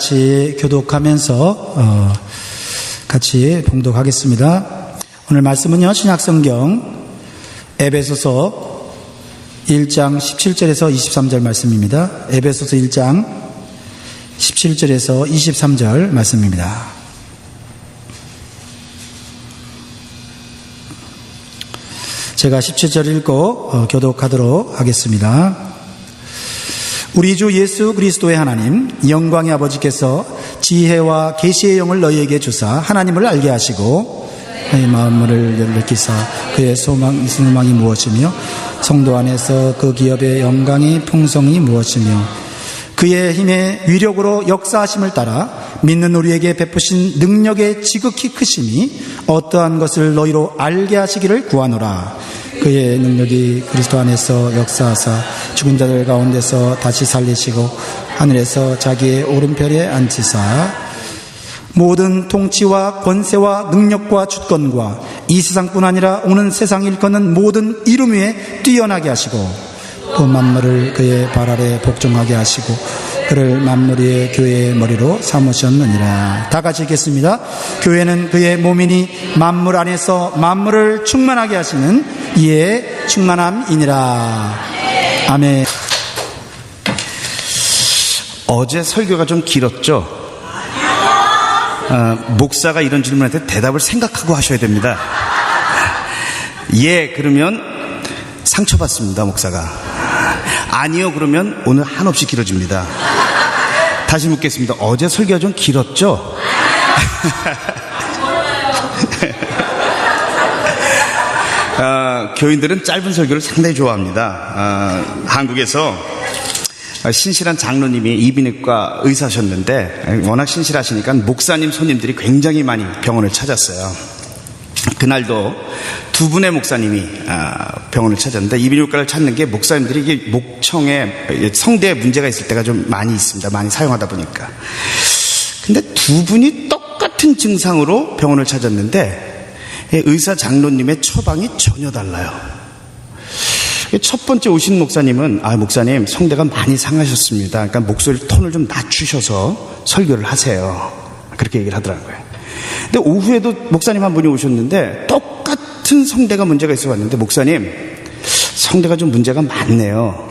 같이 교독하면서 같이 봉독하겠습니다. 오늘 말씀은요, 신약성경 에베소서 1장 17절에서 23절 말씀입니다. 에베소서 1장 17절에서 23절 말씀입니다. 제가 17절 읽고 교독하도록 하겠습니다. 우리 주 예수 그리스도의 하나님 영광의 아버지께서 지혜와 계시의 영을 너희에게 주사 하나님을 알게 하시고 너희 마음을 열리키사 그의 소망이 무엇이며 성도 안에서 그 기업의 영광이 풍성이 무엇이며 그의 힘의 위력으로 역사하심을 따라 믿는 우리에게 베푸신 능력의 지극히 크심이 어떠한 것을 너희로 알게 하시기를 구하노라. 그의 능력이 그리스도 안에서 역사하사 죽은 자들 가운데서 다시 살리시고 하늘에서 자기의 오른편에 앉히사 모든 통치와 권세와 능력과 주권과 이 세상뿐 아니라 오는 세상 일컫는 모든 이름 위에 뛰어나게 하시고 또 만물을 그의 발 아래 복종하게 하시고 그를 만물의 교회의 머리로 삼으셨느니라. 다 같이 읽겠습니다. 교회는 그의 몸이니 만물 안에서 만물을 충만하게 하시는 이의 충만함이니라. 아멘. 어제 설교가 좀 길었죠? 목사가 이런 질문한테 대답을 생각하고 하셔야 됩니다. 예, 그러면 상처받습니다, 목사가. 아니요, 그러면 오늘 한없이 길어집니다. 다시 묻겠습니다. 어제 설교가 좀 길었죠? 교인들은 짧은 설교를 상당히 좋아합니다. 한국에서 신실한 장로님이 이비인후과 의사셨는데 워낙 신실하시니까 목사님 손님들이 굉장히 많이 병원을 찾았어요. 그날도 두 분의 목사님이 병원을 찾았는데 이비인후과를 찾는 게 목사님들이 이게 목청에 성대에 문제가 있을 때가 좀 많이 있습니다. 많이 사용하다 보니까. 근데 두 분이 똑같은 증상으로 병원을 찾았는데 의사 장로님의 처방이 전혀 달라요. 첫 번째 오신 목사님은 목사님 성대가 많이 상하셨습니다. 그러니까 목소리 톤을 좀 낮추셔서 설교를 하세요. 그렇게 얘기를 하더라고요. 근데 오후에도 목사님 한 분이 오셨는데 똑같은 성대가 문제가 있어 왔는데 목사님 성대가 좀 문제가 많네요.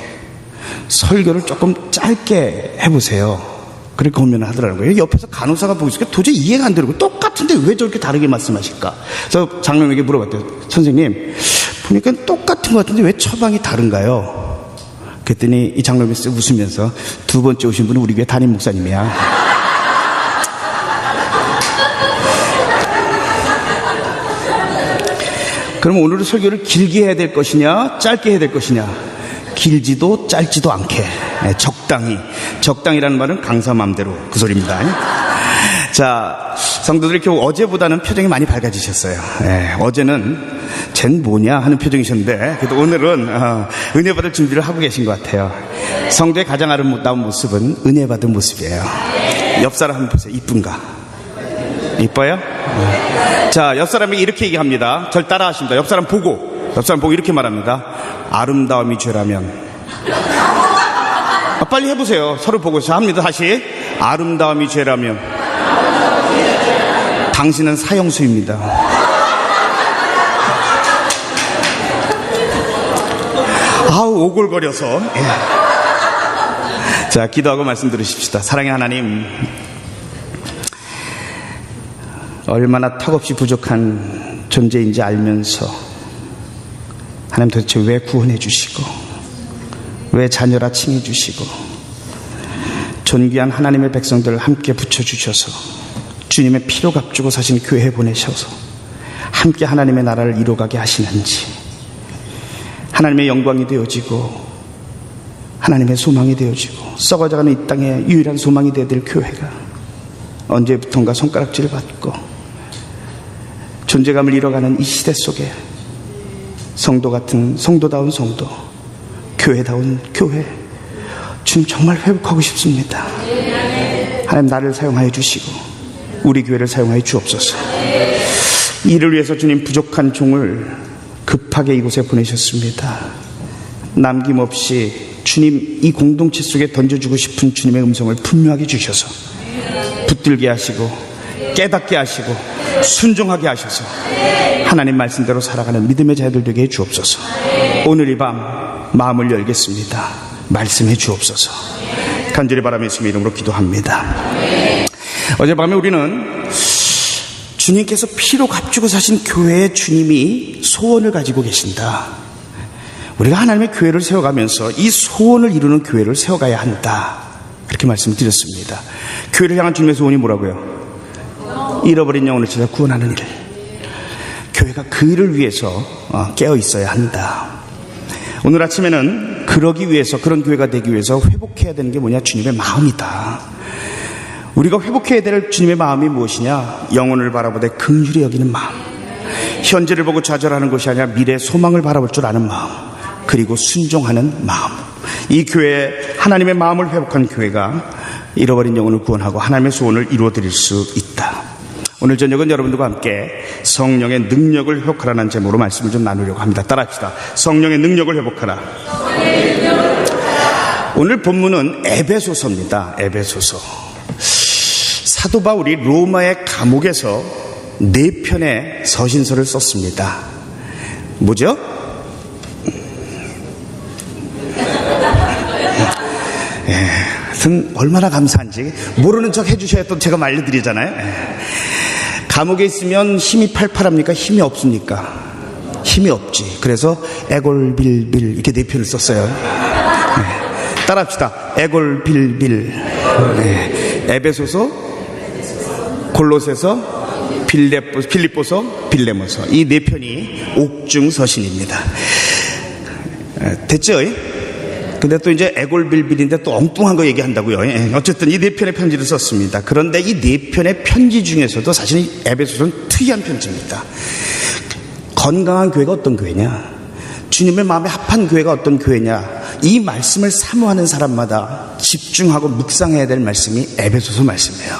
설교를 조금 짧게 해보세요. 그렇게 고민을 하더라고요. 옆에서 간호사가 보고 있으니까 도저히 이해가 안 되고 똑같은데 왜 저렇게 다르게 말씀하실까? 그래서 장로님에게 물어봤대요. 선생님 보니까 똑같은 것 같은데 왜 처방이 다른가요? 그랬더니 이 장로님이 쓱 웃으면서 두 번째 오신 분은 우리 교회 담임 목사님이야. 그럼 오늘은 설교를 길게 해야 될 것이냐 짧게 해야 될 것이냐? 길지도 짧지도 않게 적당이라는 말은 강사 맘대로 그 소리입니다. 자, 성도들이 겨우 어제보다는 표정이 많이 밝아지셨어요. 어제는 쟨 뭐냐 하는 표정이셨는데 그래도 오늘은 은혜 받을 준비를 하고 계신 것 같아요. 성도의 가장 아름다운 모습은 은혜 받은 모습이에요. 옆 사람 한번 보세요. 이쁜가? 이뻐요? 자, 옆 사람에게 이렇게 얘기합니다. 절 따라 하십니다. 옆 사람 보고 이렇게 말합니다. 아름다움이 죄라면. 빨리 해보세요. 서로 보고서 합니다. 다시. 아름다움이 죄라면 당신은 사형수입니다. 오글거려서. 자, 기도하고 말씀 들으십시다. 사랑의 하나님, 얼마나 턱없이 부족한 존재인지 알면서 하나님 도대체 왜 구원해 주시고 왜 자녀라 칭해 주시고 존귀한 하나님의 백성들을 함께 붙여주셔서 주님의 피로 값주고 사신 교회에 보내셔서 함께 하나님의 나라를 이루어가게 하시는지, 하나님의 영광이 되어지고 하나님의 소망이 되어지고 썩어져가는 이 땅의 유일한 소망이 되어야 될 교회가 언제부턴가 손가락질을 받고 존재감을 잃어가는 이 시대 속에 성도다운 성도, 교회다운 교회, 주님 정말 회복하고 싶습니다. 하나님 나를 사용하여 주시고 우리 교회를 사용하여 주옵소서. 이를 위해서 주님 부족한 종을 급하게 이곳에 보내셨습니다. 남김없이 주님 이 공동체 속에 던져주고 싶은 주님의 음성을 분명하게 주셔서 붙들게 하시고 깨닫게 하시고 순종하게 하셔서 하나님 말씀대로 살아가는 믿음의 자들 되게 해 주옵소서. 오늘 이 밤 마음을 열겠습니다. 말씀해 주옵소서. 간절히 바라며 예수님의 이름으로 기도합니다. 어젯밤에 우리는 주님께서 피로 값주고 사신 교회의 주님이 소원을 가지고 계신다. 우리가 하나님의 교회를 세워가면서 이 소원을 이루는 교회를 세워가야 한다. 그렇게 말씀을 드렸습니다. 교회를 향한 주님의 소원이 뭐라고요? 잃어버린 영혼을 찾아 구원하는 일. 교회가 그 일을 위해서 깨어 있어야 한다. 오늘 아침에는 그러기 위해서, 그런 교회가 되기 위해서 회복해야 되는 게 뭐냐? 주님의 마음이다. 우리가 회복해야 될 주님의 마음이 무엇이냐? 영혼을 바라보되 긍휼히 여기는 마음, 현재를 보고 좌절하는 것이 아니라 미래의 소망을 바라볼 줄 아는 마음, 그리고 순종하는 마음. 이 교회, 하나님의 마음을 회복한 교회가 잃어버린 영혼을 구원하고 하나님의 소원을 이루어드릴 수 있다. 오늘 저녁은 여러분들과 함께 성령의 능력을 회복하라는 제목으로 말씀을 좀 나누려고 합니다. 따라합시다. 성령의 능력을 회복하라. 오늘 본문은 에베소서입니다. 에베소서. 사도 바울이 로마의 감옥에서 4편의 서신서를 썼습니다. 뭐죠? 하여튼 얼마나 감사한지 모르는 척 해주셔야 또 제가 알려드리잖아요. 감옥에 있으면 힘이 팔팔합니까? 힘이 없습니까? 힘이 없지. 그래서 에골빌빌 이렇게 4편을 썼어요. 따라합시다. 에골빌빌. 에베소서, 골로새서, 빌립보서, 빌레모서. 이 4편이 옥중서신입니다. 됐죠? 근데 또 이제 에골빌빌인데 또 엉뚱한 거 얘기한다고요. 어쨌든 이 4편의 편지를 썼습니다. 그런데 이 4편의 편지 중에서도 사실 에베소서는 특이한 편지입니다. 건강한 교회가 어떤 교회냐? 주님의 마음에 합한 교회가 어떤 교회냐? 이 말씀을 사모하는 사람마다 집중하고 묵상해야 될 말씀이 에베소서 말씀이에요.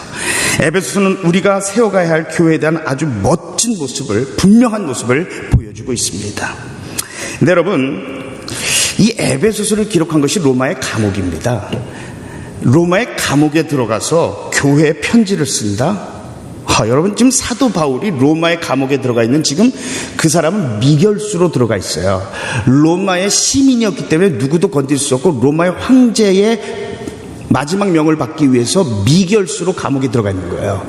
에베소서는 우리가 세워가야 할 교회에 대한 아주 멋진 모습을, 분명한 모습을 보여주고 있습니다. 근데 여러분, 이 에베소서를 기록한 것이 로마의 감옥입니다. 로마의 감옥에 들어가서 교회에 편지를 쓴다? 여러분, 지금 사도 바울이 로마의 감옥에 들어가 있는 지금 그 사람은 미결수로 들어가 있어요. 로마의 시민이었기 때문에 누구도 건들 수 없고 로마의 황제의 마지막 명을 받기 위해서 미결수로 감옥에 들어가 있는 거예요.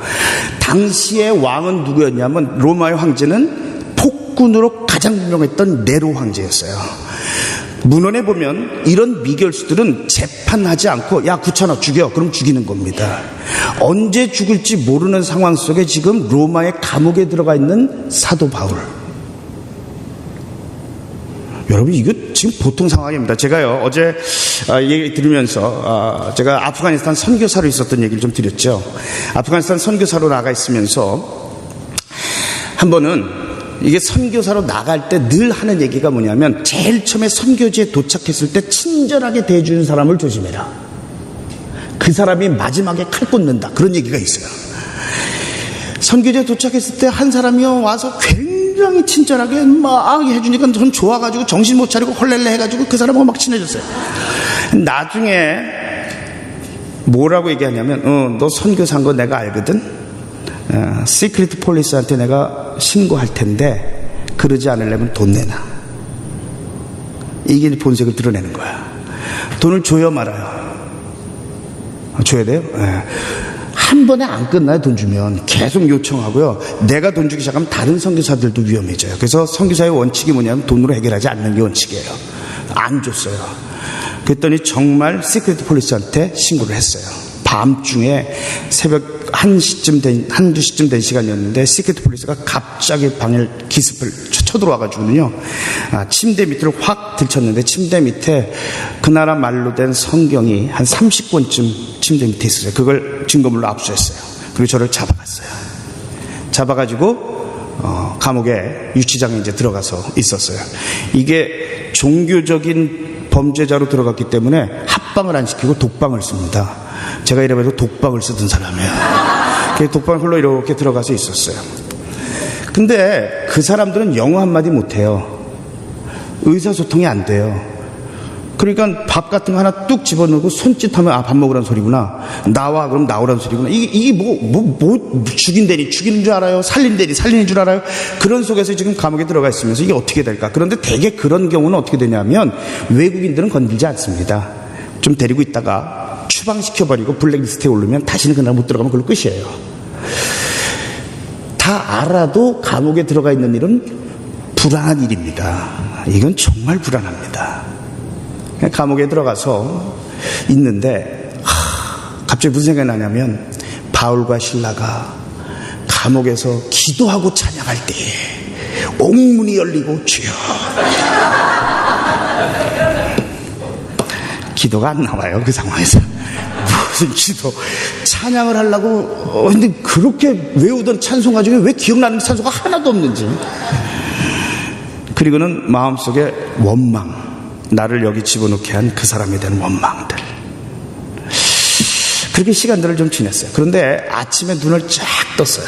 당시의 왕은 누구였냐면 로마의 황제는 폭군으로 가장 유명했던 네로 황제였어요. 문헌에 보면 이런 미결수들은 재판하지 않고 야 귀찮아 죽여, 그럼 죽이는 겁니다. 언제 죽을지 모르는 상황 속에 지금 로마의 감옥에 들어가 있는 사도 바울. 여러분, 이거 지금 보통 상황입니다. 제가요 어제 얘기 들으면서 제가 아프가니스탄 선교사로 있었던 얘기를 좀 드렸죠. 아프가니스탄 선교사로 나가 있으면서 한 번은 이게 선교사로 나갈 때 늘 하는 얘기가 뭐냐면, 제일 처음에 선교지에 도착했을 때 친절하게 대해주는 사람을 조심해라. 그 사람이 마지막에 칼 꽂는다. 그런 얘기가 있어요. 선교지에 도착했을 때 한 사람이 와서 굉장히 친절하게 막 해주니까 전 좋아가지고 정신 못 차리고 헐렐레 해가지고 그 사람하고 막 친해졌어요. 나중에 뭐라고 얘기하냐면, 너 선교사인 거 내가 알거든. 시크릿 폴리스한테 내가 신고할 텐데 그러지 않으려면 돈 내놔. 이게 본색을 드러내는 거야. 돈을 줘요 말아요? 줘야 돼요? 한 번에 안 끝나요. 돈 주면 계속 요청하고요. 내가 돈 주기 시작하면 다른 선교사들도 위험해져요. 그래서 선교사의 원칙이 뭐냐면 돈으로 해결하지 않는 게 원칙이에요. 안 줬어요. 그랬더니 정말 시크릿 폴리스한테 신고를 했어요. 밤중에 새벽 1시쯤 된 시간이었는데 시크릿 폴리스가 갑자기 방에 기습을 쳐들어와가지고는요, 침대 밑을 확 들쳤는데 침대 밑에 그 나라 말로 된 성경이 한 30권쯤 침대 밑에 있었어요. 그걸 증거물로 압수했어요. 그리고 저를 잡아갔어요. 잡아가지고 감옥에 유치장에 이제 들어가서 있었어요. 이게 종교적인 범죄자로 들어갔기 때문에 합방을 안 시키고 독방을 씁니다. 제가 이래봐도 독방을 쓰던 사람이에요. 독방 홀로 이렇게 들어가서 있었어요. 근데 그 사람들은 영어 한마디 못해요. 의사소통이 안 돼요. 그러니까 밥 같은 거 하나 뚝 집어넣고 손짓하면 밥 먹으란 소리구나. 나와 그럼 나오란 소리구나. 이게 죽인다니 죽이는 줄 알아요? 살린다니 살리는 줄 알아요? 그런 속에서 지금 감옥에 들어가 있으면서 이게 어떻게 될까? 그런데 대개 그런 경우는 어떻게 되냐면 외국인들은 건들지 않습니다. 좀 데리고 있다가 추방시켜버리고 블랙리스트에 오르면 다시는 그날 못 들어가면 그걸로 끝이에요. 다 알아도 감옥에 들어가 있는 일은 불안한 일입니다. 이건 정말 불안합니다. 감옥에 들어가서 있는데 갑자기 무슨 생각이 나냐면 바울과 실라가 감옥에서 기도하고 찬양할 때에 옥문이 열리고 주여 기도가 안 나와요. 그 상황에서 무슨 기도 찬양을 하려고 근데 그렇게 외우던 찬송가 중에 왜 기억나는 찬송가 하나도 없는지. 그리고는 마음속에 원망, 나를 여기 집어넣게 한 그 사람에 대한 원망들. 그렇게 시간들을 좀 지냈어요. 그런데 아침에 눈을 쫙 떴어요.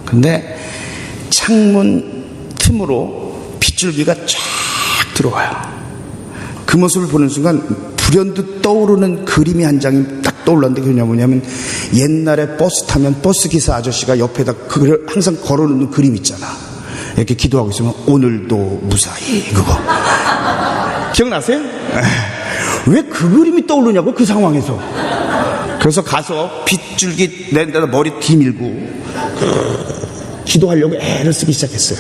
근데 창문 틈으로 빗줄기가 쫙 들어와요. 그 모습을 보는 순간 불현듯 떠오르는 그림이 한 장이 딱 떠올랐는데 그게 뭐냐면 옛날에 버스 타면 버스기사 아저씨가 옆에다 그걸 항상 걸어놓는 그림 있잖아. 이렇게 기도하고 있으면 오늘도 무사히 그거 기억나세요? 왜 그 그림이 떠오르냐고 그 상황에서. 그래서 가서 빗줄기 낸 데다 머리 뒤밀고 기도하려고 애를 쓰기 시작했어요.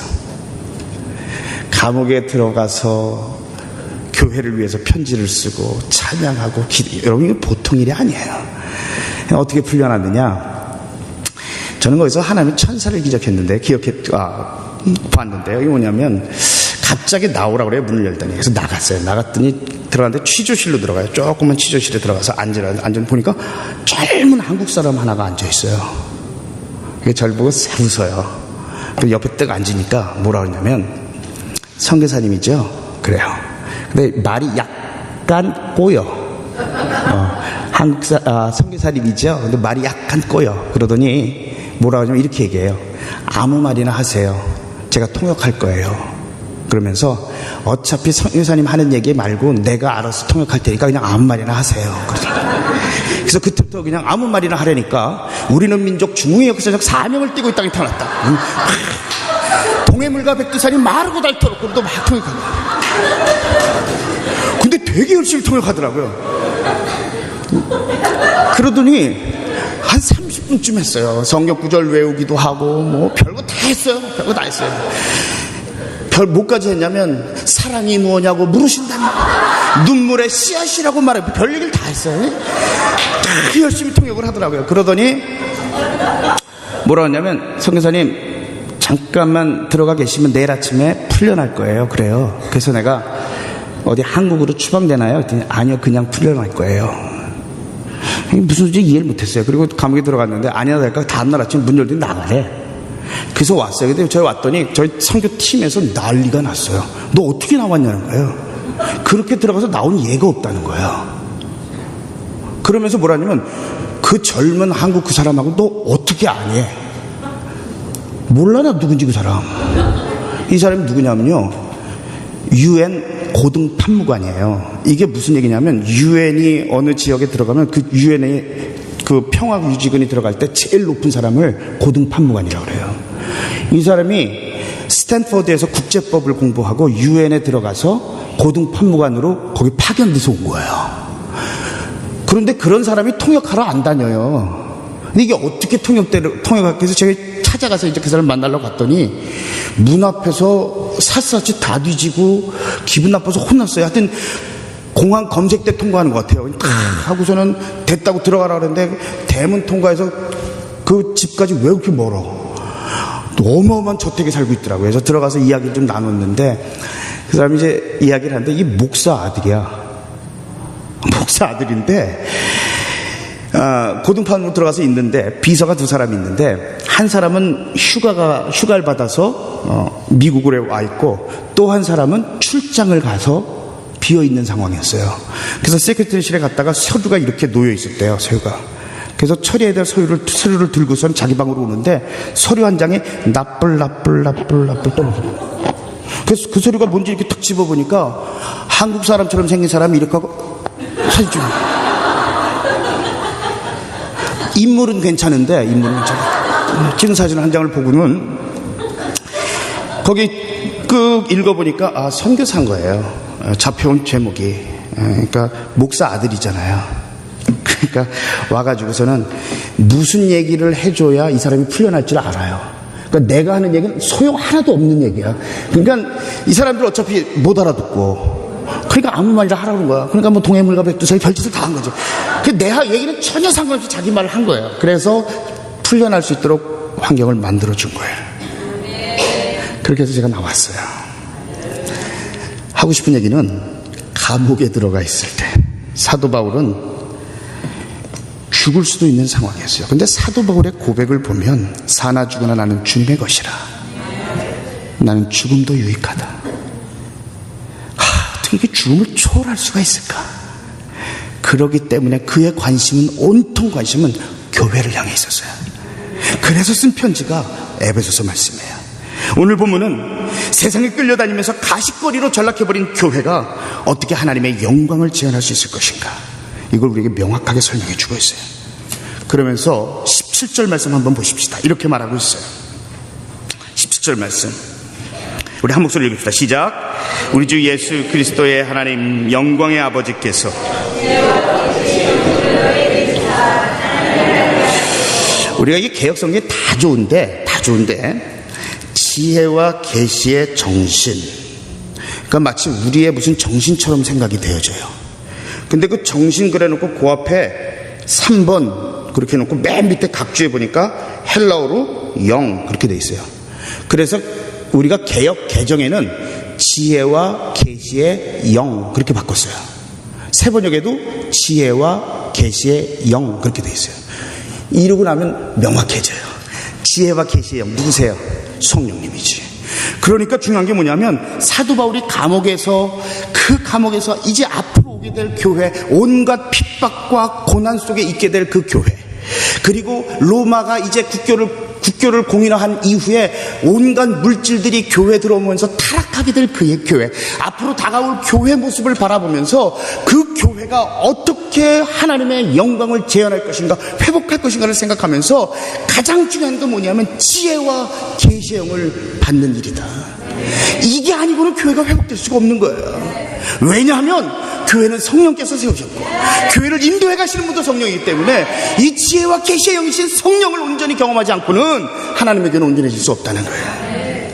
감옥에 들어가서 교회를 위해서 편지를 쓰고 찬양하고 여러분 이게 보통 일이 아니에요. 어떻게 풀려났느냐. 저는 거기서 하나님의 천사를 기적했는데 봤는데요. 이게 뭐냐면 갑자기 나오라고 그래요. 문을 열더니. 그래서 나갔어요. 나갔더니 들어갔는데 취조실로 들어가요. 조그만 취조실에 들어가서 앉으니 보니까 젊은 한국 사람 하나가 앉아있어요. 그게 저를 보고 싹 웃어요. 그 옆에 딱 앉으니까 뭐라 그러냐면 선교사님이죠. 그래요. 근데 말이 약간 꼬여. 선교사님이죠. 근데 말이 약간 꼬여. 그러더니 뭐라 그러냐면 이렇게 얘기해요. 아무 말이나 하세요. 제가 통역할 거예요. 그러면서 어차피 선교사님 하는 얘기 말고 내가 알아서 통역할 테니까 그냥 아무 말이나 하세요. 그래서 그때부터 그냥 아무 말이나 하려니까 우리는 민족 중흥의 역사적 사명을 띠고 이 땅에 태어났다. 동해물과 백두산이 마르고 닳도록 그래도 막 통역하고. 근데 되게 열심히 통역하더라고요. 그러더니 한 30분쯤 했어요. 성경 구절 외우기도 하고 뭐 별거 다 했어요. 별거 다 했어요. 뭐까지 했냐면 사랑이 무엇냐고 물으신다. 눈물의 씨앗이라고 말해요. 별 얘기를 다 했어요. 다 열심히 통역을 하더라고요. 그러더니 뭐라 하냐면 선교사님 잠깐만 들어가 계시면 내일 아침에 풀려날 거예요. 그래요. 그래서 내가 어디 한국으로 추방되나요? 그랬더니 아니요 그냥 풀려날 거예요. 무슨 소리인지 이해를 못했어요. 그리고 감옥에 들어갔는데 아니나 다를까 다음날 아침 문 열더니 나가래. 그래서 왔어요. 근데 저희 왔더니 저희 선교팀에서 난리가 났어요. 너 어떻게 나왔냐는 거예요. 그렇게 들어가서 나온 예가 없다는 거예요. 그러면서 뭐라냐면 그 젊은 한국 그 사람하고 너 어떻게 아니? 몰라 나 누군지 그 사람. 이 사람이 누구냐면요 UN 고등 판무관이에요. 이게 무슨 얘기냐면 UN이 어느 지역에 들어가면 그 UN의 그 평화유지군이 들어갈 때 제일 높은 사람을 고등 판무관이라고 그래요. 이 사람이 스탠퍼드에서 국제법을 공부하고 UN에 들어가서 고등 판무관으로 거기 파견돼서 온 거예요. 그런데 그런 사람이 통역하러 안 다녀요. 근데 이게 어떻게 통역하기 위해서 제가 찾아가서 이제 그 사람 만나려고 갔더니 문 앞에서 샅샅이 다 뒤지고 기분 나빠서 혼났어요. 하여튼 공항 검색대 통과하는 것 같아요. 하고서는 됐다고 들어가라 그랬는데 대문 통과해서 그 집까지 왜 그렇게 멀어? 어마어마한 저택에 살고 있더라고요. 그래서 들어가서 이야기를 좀 나눴는데 그 사람이 이제 이야기를 하는데 이게 목사 아들이야. 목사 아들인데 고등판으로 들어가서 있는데 비서가 두 사람이 있는데 한 사람은 휴가를 받아서 미국으로 와 있고 또 한 사람은 출장을 가서 비어있는 상황이었어요. 그래서 세크레터리실에 갔다가 서류가 이렇게 놓여 있었대요. 서류가. 그래서 처리해야 될 서류를 들고선 자기 방으로 오는데 서류 한 장에 나쁠 떨어져. 그래서 그 소리가 뭔지 이렇게 탁 집어보니까 한국 사람처럼 생긴 사람이 이렇게 하고 사진 찍는 거예요. 인물은 괜찮은데, 찍은 사진 한 장을 보고는 거기 읽어보니까, 아, 선교사인 거예요. 잡혀온 제목이. 그러니까, 목사 아들이잖아요. 그러니까, 와가지고서는 무슨 얘기를 해줘야 이 사람이 풀려날 줄 알아요. 그러니까 내가 하는 얘기는 소용 하나도 없는 얘기야. 그러니까, 이 사람들 어차피 못 알아듣고. 그러니까 아무 말이나 하라고 그런 거야. 그러니까 뭐 동해물과 백두산이 별짓을 다 한 거죠. 내 얘기는 전혀 상관없이 자기 말을 한 거예요. 그래서 풀려날 수 있도록 환경을 만들어준 거예요. 그렇게 해서 제가 나왔어요. 하고 싶은 얘기는 감옥에 들어가 있을 때 사도 바울은 죽을 수도 있는 상황이었어요. 근데 사도 바울의 고백을 보면 사나 죽으나 나는 주님의 것이라. 나는 죽음도 유익하다. 어떻게 죽음을 초월할 수가 있을까? 그러기 때문에 그의 관심은, 온통 관심은 교회를 향해 있었어요. 그래서 쓴 편지가 에베소서 말씀이에요. 오늘 보면은 세상에 끌려다니면서 가십거리로 전락해버린 교회가 어떻게 하나님의 영광을 재현할 수 있을 것인가, 이걸 우리에게 명확하게 설명해 주고 있어요. 그러면서 17절 말씀 한번 보십시다. 이렇게 말하고 있어요. 17절 말씀 우리 한 목소리 읽읍시다. 시작. 우리 주 예수 그리스도의 하나님 영광의 아버지께서, 우리가 이게 개혁성경에 다 좋은데 지혜와 계시의 정신, 그러니까 마치 우리의 무슨 정신처럼 생각이 되어져요. 근데 그 정신 그래놓고 그 앞에 3번 그렇게 해놓고 맨 밑에 각주에 보니까 헬라어로 영 그렇게 돼 있어요. 그래서 우리가 개역 개정에는 지혜와 계시의 영 그렇게 바꿨어요. 새 번역에도 지혜와 계시의 영 그렇게 돼 있어요. 이러고 나면 명확해져요. 지혜와 계시의 영 누구세요? 성령님이지. 그러니까 중요한 게 뭐냐면 사도 바울이 그 감옥에서 이제 앞으로 오게 될 교회, 온갖 핍박과 고난 속에 있게 될 그 교회, 그리고 로마가 이제 국교를 공인한 이후에 온갖 물질들이 교회에 들어오면서 타락하게 될 그의 교회, 앞으로 다가올 교회 모습을 바라보면서 그 교회가 어떻게 하나님의 영광을 재현할 것인가, 회복할 것인가를 생각하면서 가장 중요한 건 뭐냐면 지혜와 계시의 영을 받는 일이다. 이게 아니고는 교회가 회복될 수가 없는 거예요. 왜냐하면 교회는 성령께서 세우셨고 교회를 인도해 가시는 분도 성령이기 때문에 이 지혜와 계시의 영이신 성령을 온전히 경험하지 않고는 하나님의 교회는 온전해질 수 없다는 거예요.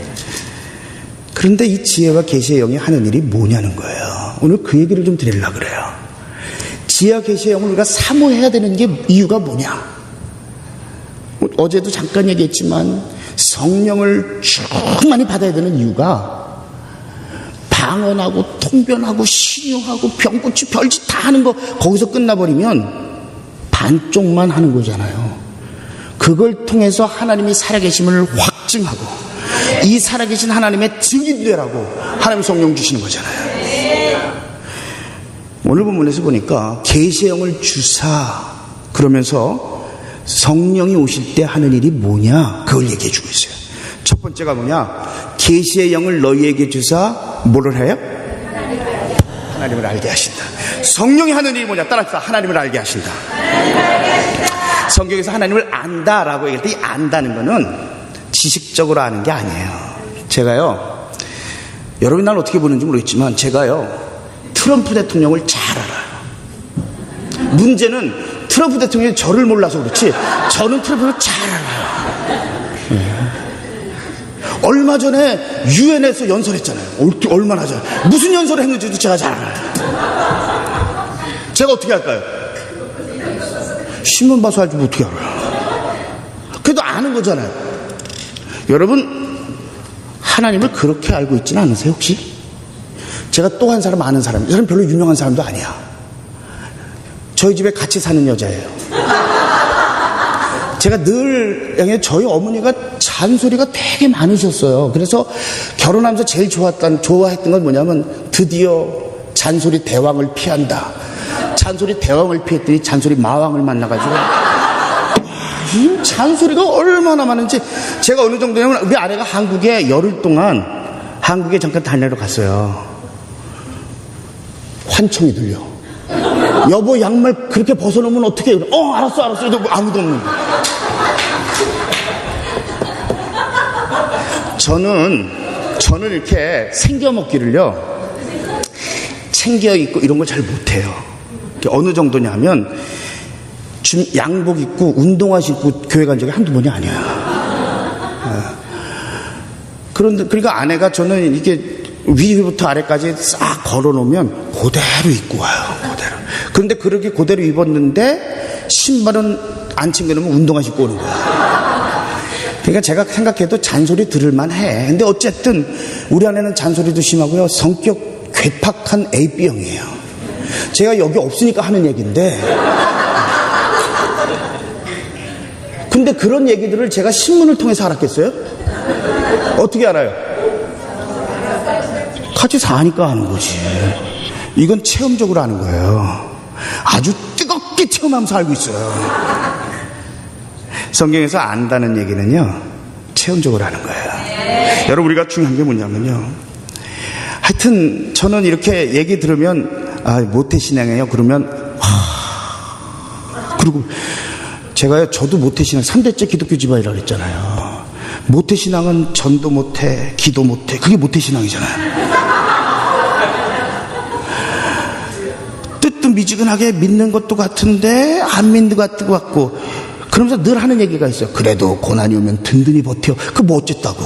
그런데 이 지혜와 계시의 영이 하는 일이 뭐냐는 거예요. 오늘 그 얘기를 좀 드리려고 그래요. 지혜와 계시의 영을 우리가 사모해야 되는 게 이유가 뭐냐? 어제도 잠깐 얘기했지만 성령을 쭉 많이 받아야 되는 이유가 방언하고 통변하고 신유하고 병고치 별짓 다 하는 거 거기서 끝나버리면 반쪽만 하는 거잖아요. 그걸 통해서 하나님이 살아계심을 확증하고 이 살아계신 하나님의 증인되라고 하나님 성령 주시는 거잖아요. 오늘 본문에서 보니까 계시의 영을 주사 그러면서 성령이 오실 때 하는 일이 뭐냐 그걸 얘기해 주고 있어요. 첫 번째가 뭐냐? 계시의 영을 너희에게 주사 뭐를 해요? 하나님을 알게 하신다. 성령이 하는 일이 뭐냐? 따라합시다. 하나님을 알게 하신다. 성경에서 하나님을 안다라고 얘기할 때 이 안다는 거는 지식적으로 아는 게 아니에요. 제가요, 여러분 날 어떻게 보는지 모르겠지만 제가요 트럼프 대통령을 잘 알아요. 문제는 트럼프 대통령이 저를 몰라서 그렇지 저는 트럼프를 잘 알아요. 얼마 전에 유엔에서 연설했잖아요. 얼마나 잘, 무슨 연설을 했는지도 제가 잘 알아요. 제가 어떻게 할까요? 신문 봐서 알지 어떻게 알아요? 그래도 아는 거잖아요. 여러분 하나님을 그렇게 알고 있지는 않으세요 혹시? 제가 또 한 사람 아는 사람, 이 사람 별로 유명한 사람도 아니야. 저희 집에 같이 사는 여자예요. 제가 늘 저희 어머니가 잔소리가 되게 많으셨어요. 그래서 결혼하면서 제일 좋아했던 건 뭐냐면 드디어 잔소리 대왕을 피한다. 잔소리 대왕을 피했더니 잔소리 마왕을 만나가지고 이 잔소리가 얼마나 많은지. 제가 어느 정도냐면 우리 아내가 한국에 열흘 동안 한국에 잠깐 다니러 갔어요. 환청이 들려. 여보, 양말 그렇게 벗어놓으면 어떻게 해? 알았어. 해도 아무도 없는 거예요. 저는 이렇게 생겨먹기를요, 챙겨 입고 이런 걸 잘 못해요. 어느 정도냐면, 양복 입고 운동화 신고 교회 간 적이 한두 번이 아니에요. 그러니까 아내가 저는 이렇게 위부터 아래까지 싹 걸어놓으면 그대로 입고 와요. 그대로. 그런데 그렇게 그대로 입었는데 신발은 안 챙겨놓으면 운동화 신고 오는 거야. 그러니까 제가 생각해도 잔소리 들을만 해. 근데 어쨌든 우리 아내는 잔소리도 심하고요, 성격 괴팍한 AB형이에요. 제가 여기 없으니까 하는 얘기인데, 근데 그런 얘기들을 제가 신문을 통해서 알았겠어요? 어떻게 알아요? 같이 사니까 하는 거지. 이건 체험적으로 하는 거예요. 아주 뜨겁게 체험하면서 알고 있어요. 성경에서 안다는 얘기는요, 체험적으로 하는 거예요. 여러분, 우리가 중요한 게 뭐냐면요, 하여튼 저는 이렇게 얘기 들으면 모태신앙이에요. 그러면 그리고 제가요, 저도 모태신앙 3대째 기독교 집안이라고 그랬잖아요. 모태신앙은 전도 못해, 기도 못해. 그게 모태신앙이잖아요. 뜻도 미지근하게 믿는 것도 같은데 안 믿는 것 같고, 그러면서 늘 하는 얘기가 있어요. 그래도 고난이 오면 든든히 버텨. 그거 뭐 어쨌다고.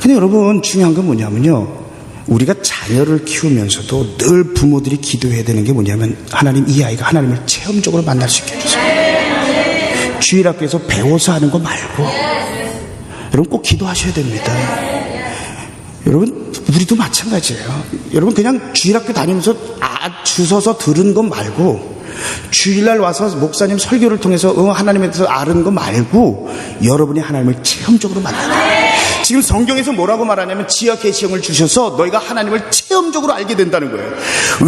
근데 여러분, 중요한 건 뭐냐면요, 우리가 자녀를 키우면서도 늘 부모들이 기도해야 되는 게 뭐냐면, 하나님, 이 아이가 하나님을 체험적으로 만날 수 있게 해주세요. 주일학교에서 배워서 하는 거 말고, 여러분 꼭 기도하셔야 됩니다. 여러분, 우리도 마찬가지예요. 여러분, 그냥 주일학교 다니면서 주워서 들은 거 말고, 주일날 와서 목사님 설교를 통해서 하나님에 대해서 아는 거 말고, 여러분이 하나님을 체험적으로 만나야 돼요. 지금 성경에서 뭐라고 말하냐면, 지하 계시형을 주셔서 너희가 하나님을 체험적으로 알게 된다는 거예요.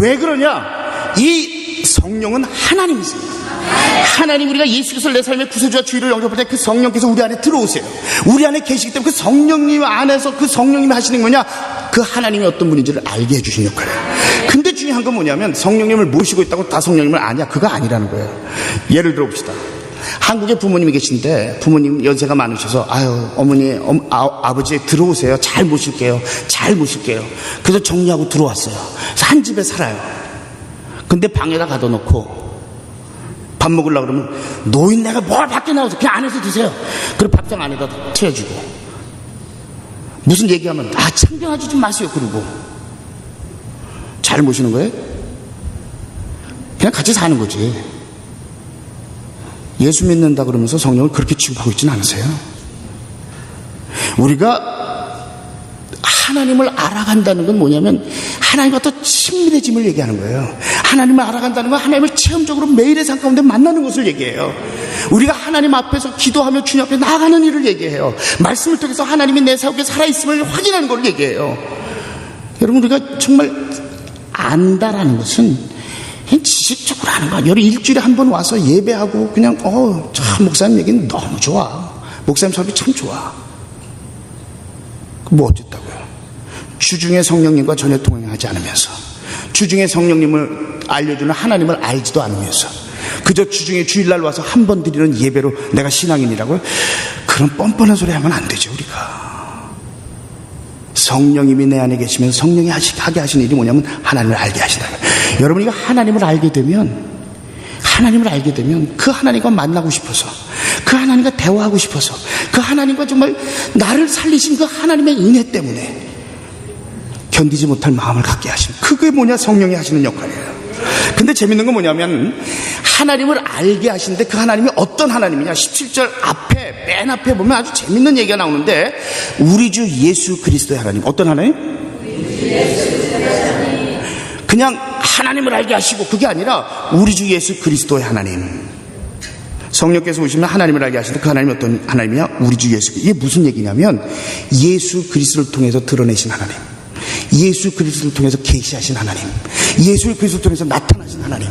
왜 그러냐? 이 성령은 하나님이세요. 하나님, 우리가 예수 그리스도를 내 삶의 구세주와 주의를 영접할 때 그 성령께서 우리 안에 들어오세요. 우리 안에 계시기 때문에 그 성령님 안에서 그 성령님이 하시는 거냐? 그 하나님이 어떤 분인지를 알게 해주신 역할이에요. 근데 중요한 건 뭐냐면, 성령님을 모시고 있다고 다 성령님을 아냐? 그거 아니라는 거예요. 예를 들어 봅시다. 한국에 부모님이 계신데, 부모님 연세가 많으셔서, 어머니, 아버지 들어오세요. 잘 모실게요. 그래서 정리하고 들어왔어요. 그래서 한 집에 살아요. 근데 방에다 가둬놓고 밥 먹으려고 그러면, 노인네가 뭘 밖에 나와서 그냥 안에서 드세요. 그리고 밥상 안에다 채워주고, 무슨 얘기하면 창경하지 좀 마세요. 그러고 잘 모시는 거예요? 그냥 같이 사는 거지. 예수 믿는다 그러면서 성령을 그렇게 취급하고 있지는 않으세요? 우리가 하나님을 알아간다는 건 뭐냐면, 하나님과 더 친밀해짐을 얘기하는 거예요. 하나님을 알아간다는 건 하나님을 체험적으로 매일의 삶 가운데 만나는 것을 얘기해요. 우리가 하나님 앞에서 기도하며 주님 앞에 나아가는 일을 얘기해요. 말씀을 통해서 하나님이 내 속에 살아있음을 확인하는 걸 얘기해요. 여러분, 우리가 정말 안다라는 것은 그냥 지식적으로 하는 거야. 여러 일주일에 한 번 와서 예배하고 그냥 참 목사님 얘기는 너무 좋아. 목사님 설교 참 좋아. 뭐 어쨌다고요? 주중에 성령님과 전혀 동행하지 않으면서, 주중에 성령님을 알려주는 하나님을 알지도 않으면서, 그저 주중에 주일날 와서 한 번 드리는 예배로 내가 신앙인이라고요? 그런 뻔뻔한 소리 하면 안 되죠. 우리가 성령님이 내 안에 계시면 성령이 하게 하시는 일이 뭐냐면, 하나님을 알게 하신다는 거예요. 여러분이 하나님을 알게 되면 그 하나님과 만나고 싶어서, 그 하나님과 대화하고 싶어서, 그 하나님과 정말 나를 살리신 그 하나님의 은혜 때문에 견디지 못할 마음을 갖게 하신, 그게 뭐냐? 성령이 하시는 역할이에요. 근데 재밌는 건 뭐냐면, 하나님을 알게 하시는데 그 하나님이 어떤 하나님이냐? 17절 앞에, 맨 앞에 보면 아주 재밌는 얘기가 나오는데, 우리 주 예수 그리스도의 하나님. 어떤 하나님? 그냥 하나님을 알게 하시고, 그게 아니라 우리 주 예수 그리스도의 하나님. 성령께서 오시면 하나님을 알게 하시는데, 그 하나님이 어떤 하나님이냐? 우리 주 예수. 이게 무슨 얘기냐면, 예수 그리스도를 통해서 드러내신 하나님, 예수 그리스도를 통해서 계시하신 하나님, 예수 그리스도를 통해서 나타나신 하나님.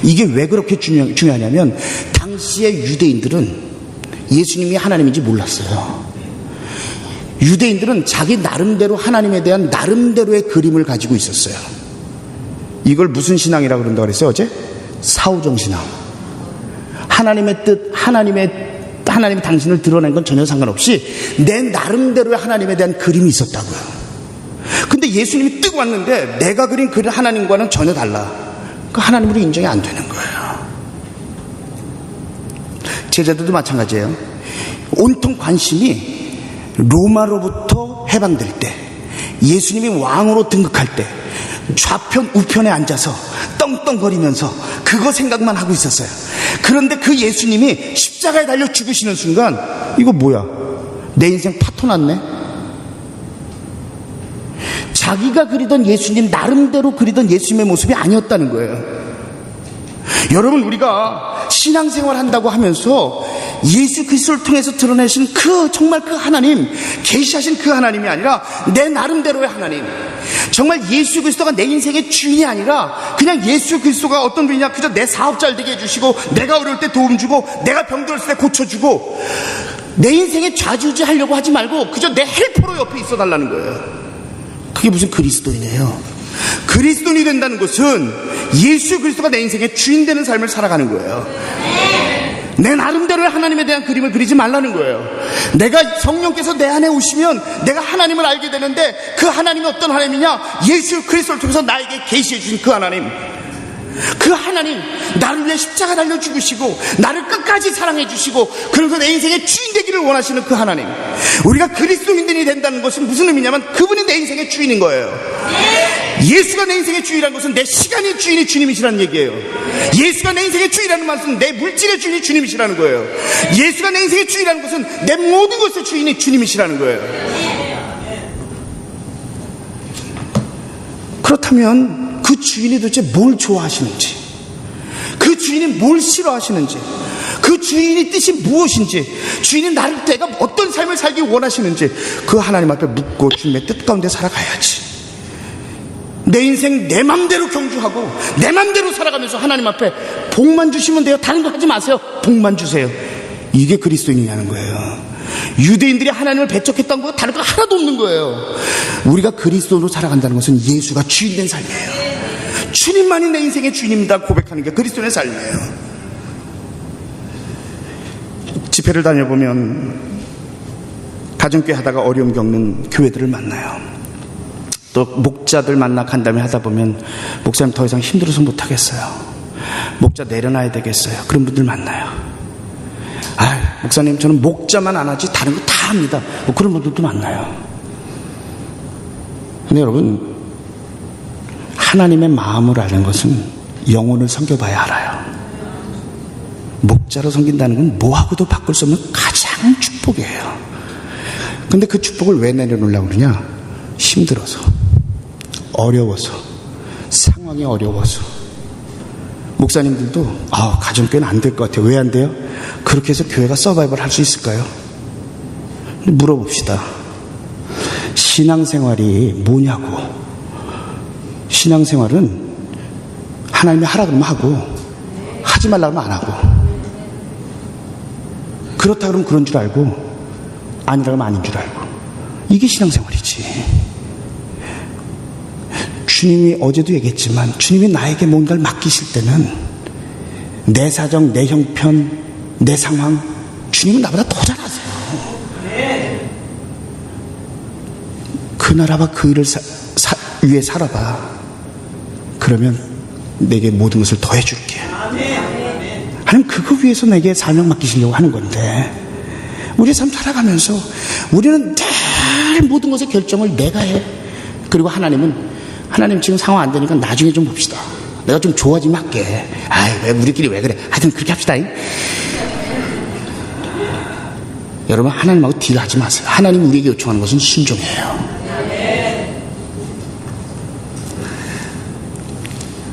이게 왜 그렇게 중요하냐면, 당시의 유대인들은 예수님이 하나님인지 몰랐어요. 유대인들은 자기 나름대로 하나님에 대한 나름대로의 그림을 가지고 있었어요. 이걸 무슨 신앙이라고 그런다고 그랬어요 어제? 사후정 신앙. 하나님의 뜻, 하나님이 당신을 드러낸 건 전혀 상관없이 내 나름대로의 하나님에 대한 그림이 있었다고요. 근데 예수님이 뜨고 왔는데 내가 그린 그 하나님과는 전혀 달라. 그 하나님으로 인정이 안 되는 거예요. 제자들도 마찬가지예요. 온통 관심이 로마로부터 해방될 때, 예수님이 왕으로 등극할 때 좌편 우편에 앉아서 떵떵거리면서 그거 생각만 하고 있었어요. 그런데 그 예수님이 십자가에 달려 죽으시는 순간 이거 뭐야? 내 인생 파토 났네? 자기가 그리던 예수님, 나름대로 그리던 예수님의 모습이 아니었다는 거예요. 여러분, 우리가 신앙생활 한다고 하면서 예수 그리스도를 통해서 드러내신 정말 그 하나님, 계시하신 그 하나님이 아니라 내 나름대로의 하나님, 정말 예수 그리스도가 내 인생의 주인이 아니라 그냥 예수 그리스도가 어떤 분이냐, 그저 내 사업 잘 되게 해주시고, 내가 어려울 때 도움 주고, 내가 병들었을 때 고쳐주고, 내 인생에 좌지우지 하려고 하지 말고 그저 내 헬퍼로 옆에 있어 달라는 거예요. 그게 무슨 그리스도인이에요? 그리스도인이 된다는 것은 예수 그리스도가 내 인생의 주인 되는 삶을 살아가는 거예요. 내 나름대로의 하나님에 대한 그림을 그리지 말라는 거예요. 내가 성령께서 내 안에 오시면 내가 하나님을 알게 되는데, 그 하나님이 어떤 하나님이냐? 예수 그리스도를 통해서 나에게 계시해 주신 그 하나님, 그 하나님, 나를 위해 십자가 달려 죽으시고 나를 끝까지 사랑해 주시고, 그래서 내 인생의 주인 되기를 원하시는 그 하나님. 우리가 그리스도인들이 된다는 것은 무슨 의미냐면 그분이 내 인생의 주인인 거예요. 예수가 내 인생의 주인이라는 것은 내 시간의 주인이 주님이시라는 얘기예요. 예수가 내 인생의 주인이라는 말은 내 물질의 주인이 주님이시라는 거예요. 예수가 내 인생의 주인이라는 것은 내 모든 것의 주인이 주님이시라는 거예요. 그렇다면 그 주인이 도대체 뭘 좋아하시는지, 그 주인이 뭘 싫어하시는지, 그 주인의 뜻이 무엇인지, 주인이 나를 때가 어떤 삶을 살기 원하시는지 그 하나님 앞에 묻고 주님의 뜻 가운데 살아가야지. 내 인생 내 맘대로 경주하고 내 맘대로 살아가면서 하나님 앞에 복만 주시면 돼요, 다른 거 하지 마세요, 복만 주세요, 이게 그리스도인이냐는 거예요. 유대인들이 하나님을 배척했던 거 다른 거 하나도 없는 거예요. 우리가 그리스도로 살아간다는 것은 예수가 주인된 삶이에요. 주님만이 내 인생의 주인입니다 고백하는 게 그리스도의 삶이에요. 집회를 다녀보면 가정교회 하다가 어려움 겪는 교회들을 만나요. 또 목자들 만나 간담회 하다 보면 목사님 더 이상 힘들어서 못하겠어요, 목자 내려놔야 되겠어요, 그런 분들 만나요. 목사님 저는 목자만 안 하지 다른 거 다 합니다, 그런 분들도 만나요. 근데 여러분, 하나님의 마음을 아는 것은 영혼을 섬겨봐야 알아요. 목자로 섬긴다는 건 뭐하고도 바꿀 수 없는 가장 축복이에요. 근데 그 축복을 왜 내려놓으려고 그러냐? 힘들어서, 어려워서, 상황이 어려워서. 목사님들도 가정교회는 안 될 것 같아요. 왜 안 돼요? 그렇게 해서 교회가 서바이벌 할 수 있을까요? 물어봅시다. 신앙생활이 뭐냐고. 신앙생활은 하나님이 하라 그러면 하고, 하지 말라 그러면 안 하고, 그렇다 그러면 그런 줄 알고, 아니라 그러면 아닌 줄 알고, 이게 신앙생활이지. 주님이 어제도 얘기했지만, 주님이 나에게 뭔가를 맡기실 때는 내 사정, 내 형편, 내 상황, 주님은 나보다 더 잘 아세요. 그 나라와 그 일을 위해 살아봐. 그러면 내게 모든 것을 더 해줄게. 하나님 그거 위해서 내게 사명 맡기시려고 하는 건데, 우리 삶 살아가면서 우리는 늘 모든 것의 결정을 내가 해. 그리고 하나님 지금 상황 안 되니까 나중에 좀 봅시다, 내가 좀 좋아지면 할게. 왜 우리끼리 왜 그래, 하여튼 그렇게 합시다. 여러분, 하나님하고 딜하지 마세요. 하나님 우리에게 요청하는 것은 순종이에요.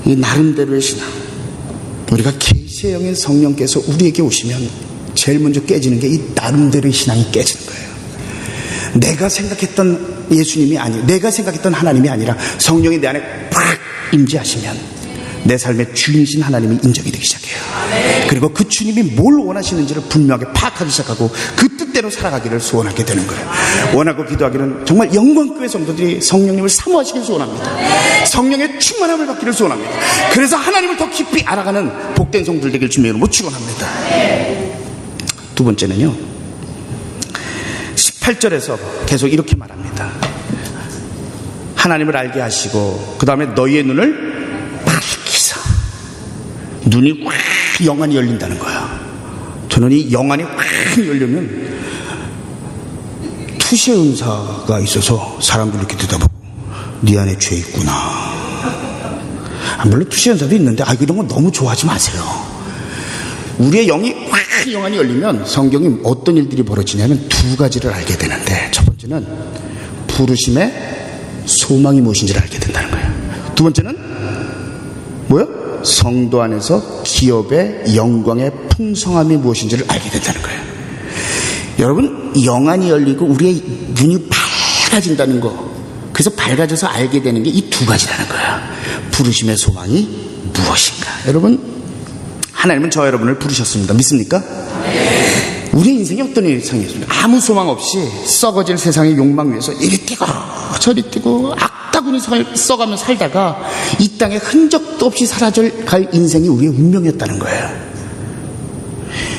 이 나름대로의 신앙, 우리가 계시의 영의 성령께서 우리에게 오시면 제일 먼저 깨지는 게 이 나름대로의 신앙이 깨지는 거예요. 내가 생각했던 예수님이 아니고, 내가 생각했던 하나님이 아니라 성령이 내 안에 팍 임재하시면 내 삶의 주인이신 하나님이 인정이 되기 시작해요. 그리고 그 주님이 뭘 원하시는지를 분명하게 파악하기 시작하고 그 뜻대로 살아가기를 소원하게 되는 거예요. 원하고 기도하기는 정말 영광교회 성도들이 성령님을 사모하시길 소원합니다. 성령의 충만함을 받기를 소원합니다. 그래서 하나님을 더 깊이 알아가는 복된 성도들 되길 주님의 이름으로 축원합니다. 두 번째는요, 18절에서 계속 이렇게 말합니다. 하나님을 알게 하시고 그 다음에 너희의 눈을 밝히사. 눈이 확 영안이 열린다는 거야. 저는 이 영안이 확 열리면 투시의 은사가 있어서 사람들 이렇게 들여다보고 네 안에 죄 있구나. 물론 투시의 은사도 있는데 이런 건 너무 좋아하지 마세요. 우리의 영이 확 영안이 열리면 성경이 어떤 일들이 벌어지냐면 두 가지를 알게 되는데, 첫 번째는 부르심의 소망이 무엇인지를 알게 된다는 거예요. 두 번째는 뭐요? 성도 안에서 기업의 영광의 풍성함이 무엇인지를 알게 된다는 거예요. 여러분, 영안이 열리고 우리의 눈이 밝아진다는 거, 그래서 밝아져서 알게 되는 게 이 두 가지라는 거예요. 부르심의 소망이 무엇인가. 여러분, 하나님은 저와 여러분을 부르셨습니다. 믿습니까? 우리의 인생이 어떤 인생이었습니까? 아무 소망 없이 썩어질 세상의 욕망 위에서 이리 뛰고 저리 뛰고 악다구니 써가며 살다가 이 땅에 흔적도 없이 사라져갈 인생이 우리의 운명이었다는 거예요.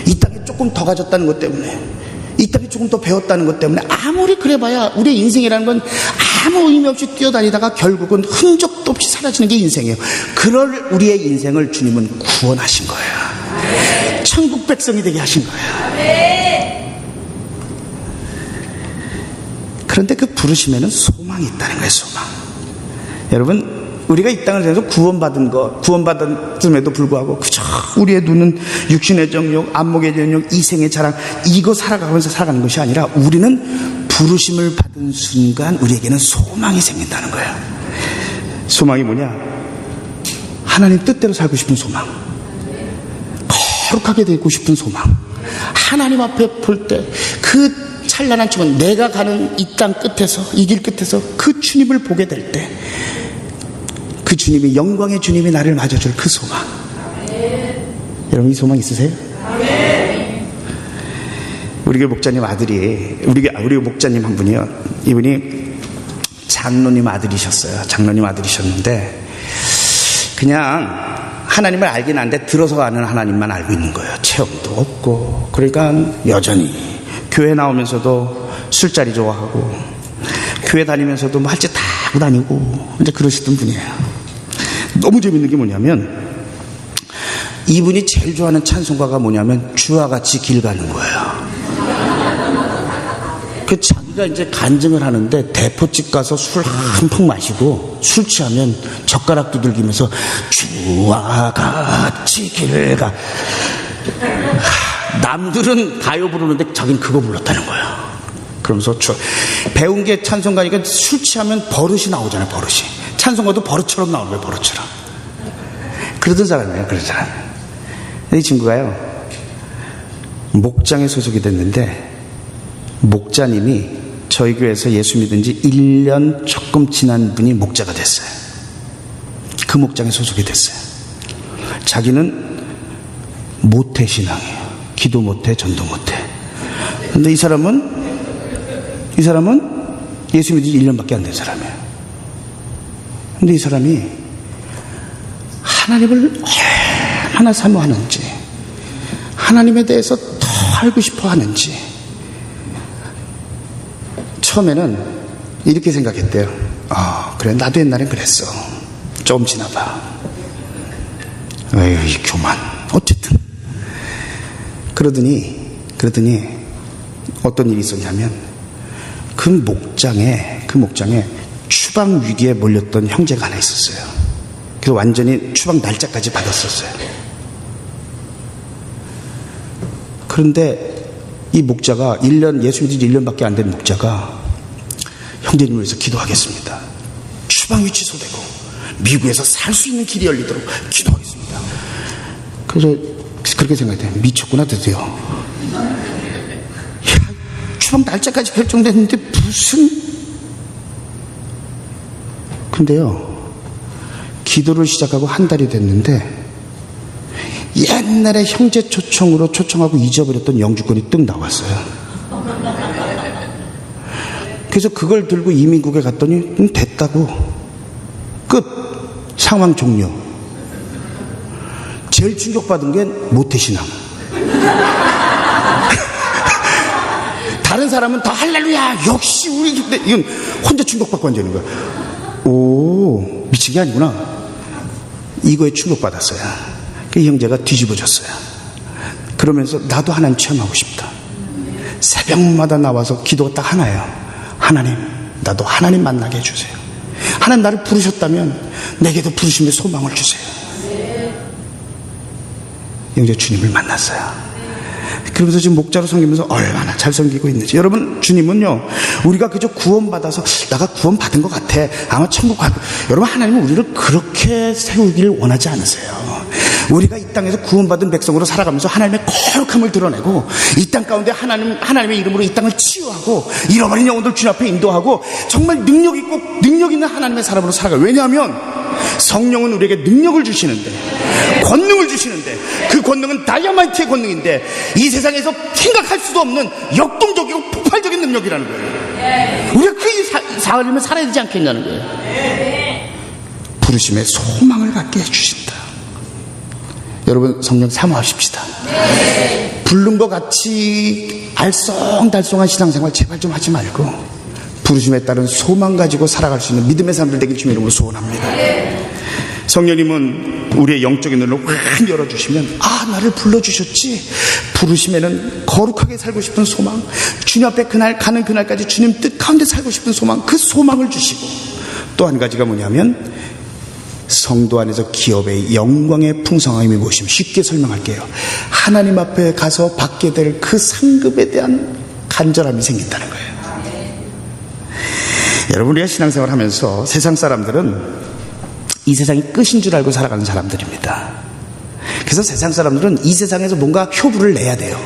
이 땅에 조금 더 가졌다는 것 때문에, 이 땅에 조금 더 배웠다는 것 때문에 아무리 그래봐야 우리의 인생이라는 건 아무 의미 없이 뛰어다니다가 결국은 흔적도 없이 사라지는 게 인생이에요. 그럴 우리의 인생을 주님은 구원하신 거예요. 천국 백성이 되게 하신 거예요. 그런데 그 부르심에는 소망이 있다는 거예요. 소망. 여러분, 우리가 이 땅을 통해서 구원받았음에도 불구하고 그저 우리의 눈은 육신의 정욕, 안목의 정욕, 이생의 자랑, 이거 살아가면서 살아가는 것이 아니라 우리는 부르심을 받은 순간 우리에게는 소망이 생긴다는 거예요. 소망이 뭐냐? 하나님 뜻대로 살고 싶은 소망, 거룩하게 되고 싶은 소망, 하나님 앞에 볼 때 그 찬란한 춤은 내가 가는 이 땅 끝에서, 이 길 끝에서 그 주님을 보게 될 때 그 주님이, 영광의 주님이 나를 맞아줄 그 소망. 여러분, 이 소망 있으세요? 우리 교회 목자님 아들이, 우리 교회 목자님 한 분이요, 이분이 장로님 아들이셨어요. 장로님 아들이셨는데 그냥 하나님을 알긴 하는데 들어서 아는 하나님만 알고 있는 거예요. 체험도 없고. 그러니까 여전히 교회 나오면서도 술자리 좋아하고 교회 다니면서도 뭐 할 짓 다 하고 다니고 이제 그러시던 분이에요. 너무 재밌는 게 뭐냐면 이분이 제일 좋아하는 찬송가가 뭐냐면 주와 같이 길 가는 거예요. 그 자기가 이제 간증을 하는데 대포집 가서 술 한풍 마시고 술 취하면 젓가락 두들기면서 주와 같이 길 가. 남들은 가요 부르는데 자기는 그거 불렀다는 거예요. 그러면서 배운 게 찬송가니까 술 취하면 버릇이 나오잖아요. 버릇이. 찬송가도 버릇처럼 나오는 거예요. 버릇처럼. 그러던 사람이에요. 그런 사람. 이 친구가요, 목장에 소속이 됐는데 목자님이 저희 교회에서 예수 믿은 지 1년 조금 지난 분이 목자가 됐어요. 그 목장에 소속이 됐어요. 자기는 모태신앙이에요. 기도 못해, 전도 못해. 근데 이 사람은 예수 믿은 지 1년밖에 안 된 사람이에요. 근데 이 사람이 하나님을 얼마나 사모하는지, 하나님에 대해서 더 알고 싶어 하는지, 처음에는 이렇게 생각했대요. 그래, 나도 옛날엔 그랬어. 조금 지나봐. 에이, 교만. 어쨌든. 그러더니 어떤 일이 있었냐면 그 목장에 추방 위기에 몰렸던 형제가 하나 있었어요. 그래서 완전히 추방 날짜까지 받았었어요. 그런데 이 목자가 예수 믿은 지 1년밖에 안 된 목자가 형제님을 위해서 기도하겠습니다. 추방이 취소되고 미국에서 살 수 있는 길이 열리도록 기도하겠습니다. 그래서 그렇게 생각해요. 미쳤구나 드디어. 추방 날짜까지 결정됐는데 근데요, 기도를 시작하고 한 달이 됐는데 옛날에 형제 초청으로 초청하고 잊어버렸던 영주권이 뜩 나왔어요. 그래서 그걸 들고 이민국에 갔더니 됐다고. 끝. 상황 종료. 제일 충격받은 게 모태신앙. 다른 사람은 다 할렐루야 역시 우리. 근데 이건 혼자 충격받고 앉아있는 거야. 오, 미친 게 아니구나. 이거에 충격받았어요. 그 형제가 뒤집어졌어요. 그러면서 나도 하나님 체험하고 싶다. 새벽마다 나와서 기도가 딱 하나예요. 하나님, 나도 하나님 만나게 해주세요. 하나님 나를 부르셨다면 내게도 부르심의 소망을 주세요. 형제 주님을 만났어요. 그러면서 지금 목자로 섬기면서 얼마나 잘 섬기고 있는지. 여러분, 주님은요, 우리가 그저 구원받아서 내가 구원받은 것 같아, 아마 천국 갈. 여러분, 하나님은 우리를 그렇게 세우기를 원하지 않으세요. 우리가 이 땅에서 구원받은 백성으로 살아가면서 하나님의 거룩함을 드러내고, 이 땅 가운데 하나님의 이름으로 이 땅을 치유하고, 잃어버린 영혼들 주님 앞에 인도하고, 정말 능력 있고 능력 있는 하나님의 사람으로 살아가요. 왜냐하면 성령은 우리에게 능력을 주시는데, 권능을 주시는데, 그 권능은 다이아마이트의 권능인데, 이 세상에서 생각할 수도 없는 역동적이고 폭발적인 능력이라는 거예요. 우리가 그 삶을 살아야 되지 않겠냐는 거예요. 부르심의 소망을 갖게 해주신다. 여러분, 성령 사모하십시다. 부른 것 같이 알쏭달쏭한 신앙생활 제발 좀 하지 말고, 부르심에 따른 소망 가지고 살아갈 수 있는 믿음의 사람들 되길 주님의 이름으로 소원합니다. 성령님은 우리의 영적인 눈을 확 열어주시면, 아, 나를 불러주셨지. 부르심에는 거룩하게 살고 싶은 소망, 주님 앞에 그날 가는 그날까지 주님 뜻 가운데 살고 싶은 소망, 그 소망을 주시고, 또 한 가지가 뭐냐면 성도 안에서 기업의 영광의 풍성함이 무엇이면, 쉽게 설명할게요. 하나님 앞에 가서 받게 될 그 상급에 대한 간절함이 생긴다는 거예요. 여러분, 우리가 신앙생활 하면서 세상 사람들은 이 세상이 끝인 줄 알고 살아가는 사람들입니다. 그래서 세상 사람들은 이 세상에서 뭔가 효부를 내야 돼요.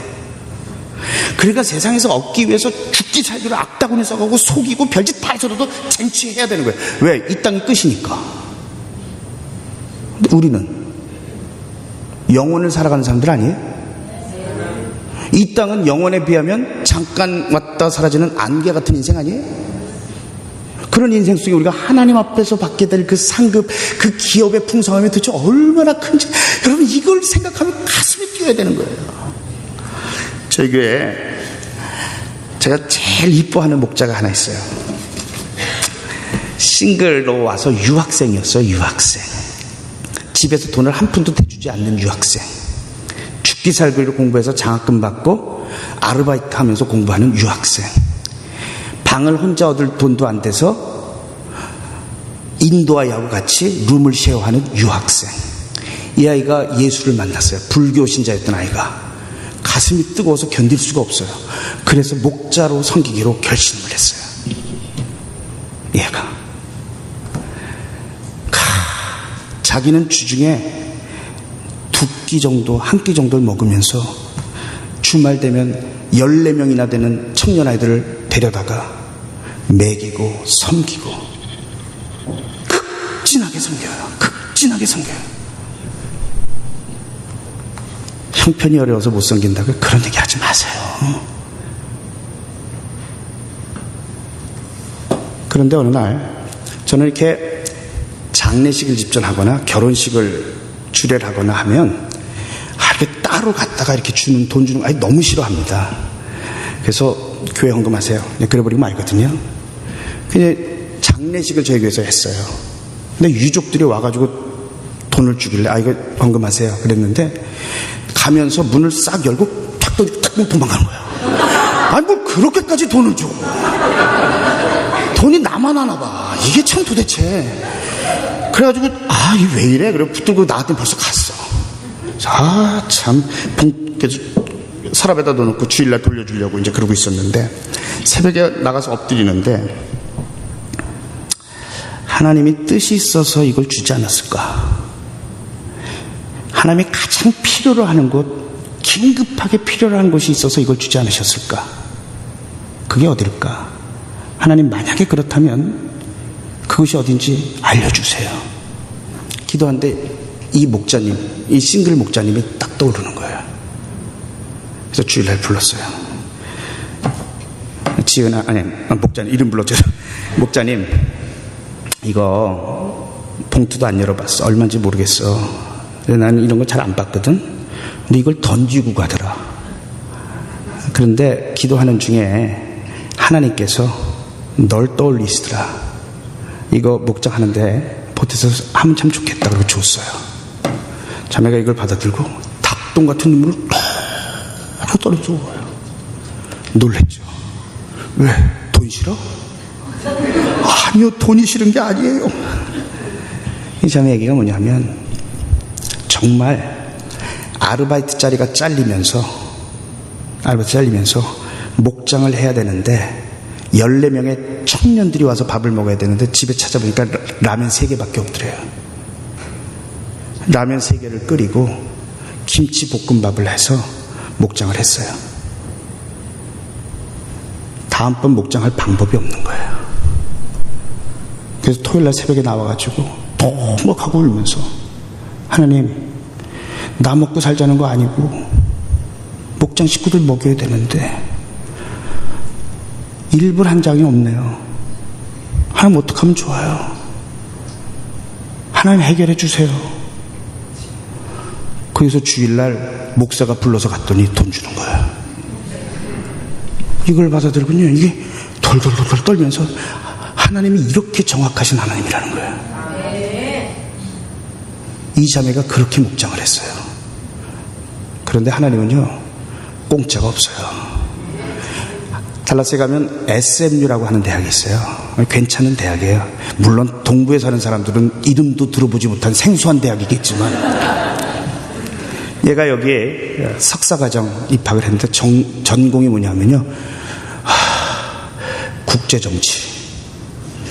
그러니까 세상에서 얻기 위해서 죽기 살기로 악다구니 써가고 속이고 별짓 다 해서라도 쟁취해야 되는 거예요. 왜? 이 땅이 끝이니까. 근데 우리는 영혼을 살아가는 사람들 아니에요? 이 땅은 영혼에 비하면 잠깐 왔다 사라지는 안개 같은 인생 아니에요? 그런 인생 속에 우리가 하나님 앞에서 받게 될 그 상급, 그 기업의 풍성함이 도대체 얼마나 큰지, 여러분, 이걸 생각하면 가슴이 뛰어야 되는 거예요. 저희 교회에 제가 제일 이뻐하는 목자가 하나 있어요. 싱글로 와서 유학생이었어요. 유학생. 집에서 돈을 한 푼도 대주지 않는 유학생. 죽기 살기로 공부해서 장학금 받고 아르바이트 하면서 공부하는 유학생. 방을 혼자 얻을 돈도 안 돼서 인도아이하고 같이 룸을 쉐어하는 유학생. 이 아이가 예수를 만났어요. 불교 신자였던 아이가. 가슴이 뜨거워서 견딜 수가 없어요. 그래서 목자로 섬기기로 결심을 했어요. 얘가 자기는 주중에 2끼 정도, 1끼 정도를 먹으면서 주말 되면 14명이나 되는 청년 아이들을 데려다가 먹이고 섬기고 극진하게 섬겨요. 극진하게 섬겨요. 형편이 어려워서 못 섬긴다고 그런 얘기 하지 마세요. 그런데 어느 날 저는 이렇게 장례식을 집전하거나 결혼식을 주례하거나 하면 이렇게 따로 갔다가 이렇게 돈 주는 거 너무 싫어합니다. 그래서 교회 헌금하세요. 그래버리고 말거든요. 그냥 장례식을 저희 교회에서 했어요. 근데 유족들이 와가지고 돈을 주길래 이거 헌금하세요 그랬는데, 가면서 문을 싹 열고 탁 도망가는 거예요. 아니 뭘 그렇게까지 돈을 줘. 돈이 나만 하나 봐. 이게 참 도대체. 그래가지고 이게 왜 이래? 그래 붙들고 나한테 벌써 갔어. 참 계속 서랍에다 넣어놓고 주일날 돌려주려고 이제 그러고 있었는데, 새벽에 나가서 엎드리는데 하나님이 뜻이 있어서 이걸 주지 않았을까? 하나님이 가장 필요로 하는 곳, 긴급하게 필요로 하는 곳이 있어서 이걸 주지 않으셨을까? 그게 어딜까? 하나님, 만약에 그렇다면 그것이 어딘지 알려주세요. 기도하는데 이 목자님, 이 싱글 목자님이 딱 떠오르는 거예요. 그래서 주일날 불렀어요. 지은아, 아니, 목자님, 이름 불렀죠. 목자님, 이거 봉투도 안 열어봤어. 얼마인지 모르겠어. 나는 이런 거 잘 안 봤거든. 근데 이걸 던지고 가더라. 그런데 기도하는 중에 하나님께서 널 떠올리시더라. 이거 목장하는데 보태서 하면 참 좋겠다. 그러고 줬어요. 자매가 이걸 받아들고 닭똥 같은 눈물을 톡 떨어져 와요. 놀랬죠. 왜? 돈 싫어? 아니요, 돈이 싫은 게 아니에요. 이 자매 얘기가 뭐냐면, 정말 아르바이트 자리가 잘리면서 목장을 해야 되는데 14명의 청년들이 와서 밥을 먹어야 되는데 집에 찾아보니까 라면 3개밖에 없더래요. 라면 3개를 끓이고 김치볶음밥을 해서 목장을 했어요. 다음번 목장할 방법이 없는 거예요. 그래서 토요일날 새벽에 나와가지고 벅벅하고 울면서, 하나님, 나 먹고 살자는 거 아니고 목장 식구들 먹여야 되는데 1불 한 장이 없네요. 하나님, 어떻게 하면 좋아요? 하나님 해결해 주세요. 그래서 주일날 목사가 불러서 갔더니 돈 주는 거예요. 이걸 받아들군요. 이게 덜덜덜 떨면서 하나님이 이렇게 정확하신 하나님이라는 거예요. 이 자매가 그렇게 목장을 했어요. 그런데 하나님은요, 공짜가 없어요. 달라스에 가면 SMU라고 하는 대학이 있어요. 괜찮은 대학이에요. 물론 동부에 사는 사람들은 이름도 들어보지 못한 생소한 대학이겠지만, 얘가 여기에 석사과정 입학을 했는데 전공이 뭐냐면요, 국제정치.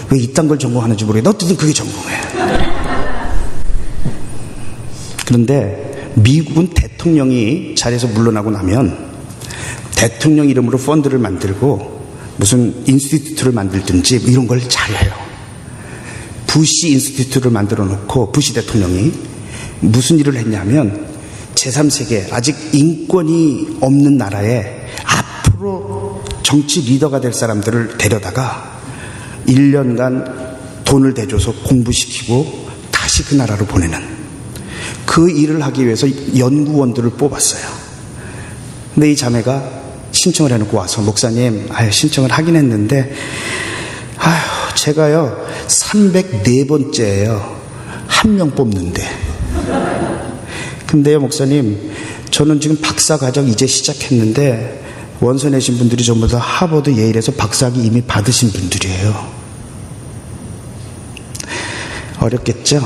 왜 이딴 걸 전공하는지 모르겠는데 어쨌든 그게 전공이에요. 그런데 미국은 대통령이 자리에서 물러나고 나면 대통령 이름으로 펀드를 만들고 무슨 인스티튜트를 만들든지 이런 걸 잘해요. 부시 인스티튜트를 만들어 놓고 부시 대통령이 무슨 일을 했냐면, 제3세계 아직 인권이 없는 나라에 앞으로 정치 리더가 될 사람들을 데려다가 1년간 돈을 대줘서 공부시키고 다시 그 나라로 보내는, 그 일을 하기 위해서 연구원들을 뽑았어요. 근데 이 자매가 신청을 해놓고 와서, 목사님, 신청을 하긴 했는데 제가요 304번째예요. 1명 뽑는데. 근데요, 목사님, 저는 지금 박사과정 이제 시작했는데 원서 내신 분들이 전부 다 하버드, 예일에서 박사학위 이미 받으신 분들이에요. 어렵겠죠?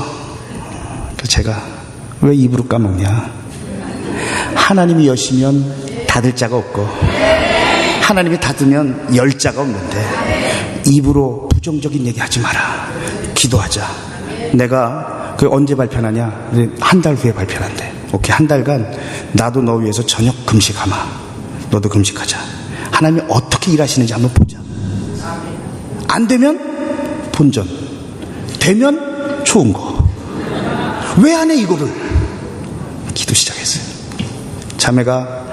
제가 왜 입으로 까먹냐? 하나님이 여시면 닫을 자가 없고, 하나님이 닫으면 열 자가 없는데, 입으로 부정적인 얘기 하지 마라. 기도하자. 내가 그 언제 발표하냐? 한 달 후에 발표한대. 오케이, 한 달간 나도 너 위해서 저녁 금식하마. 너도 금식하자. 하나님이 어떻게 일하시는지 한번 보자. 안 되면 본전, 되면 좋은 거. 왜 안 해 이거를? 기도 시작했어요. 자매가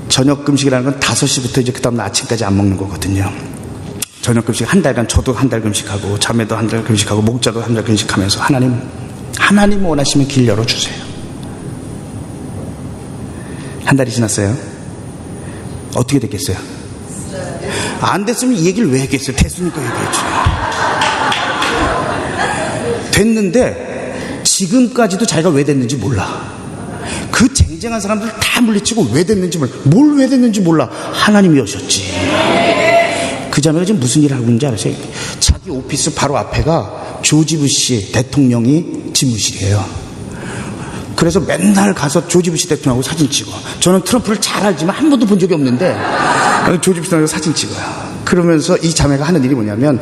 저녁 금식이라는 건 5시부터 이제 그 다음날 아침까지 안 먹는 거거든요. 저녁 금식 한 달간, 저도 한 달 금식하고, 자매도 한 달 금식하고, 목자도 한 달 금식하면서, 하나님 원하시면 길 열어주세요. 한 달이 지났어요. 어떻게 됐겠어요? 안 됐으면 이 얘기를 왜 했겠어요? 됐으니까 얘기했죠. 됐는데 지금까지도 자기가 왜 됐는지 몰라. 그 쟁쟁한 사람들 다 물리치고 왜 됐는지 몰라. 뭘 왜 됐는지 몰라. 하나님이 오셨지. 그 자매가 지금 무슨 일을 하고 있는지 알아요? 자기 오피스 바로 앞에가 조지 부시 대통령이 집무실이에요. 그래서 맨날 가서 조지 부시 대통령하고 사진 찍어. 저는 트럼프를 잘 알지만 한 번도 본 적이 없는데 조지 부시 대통령하고 사진 찍어요. 그러면서 이 자매가 하는 일이 뭐냐면,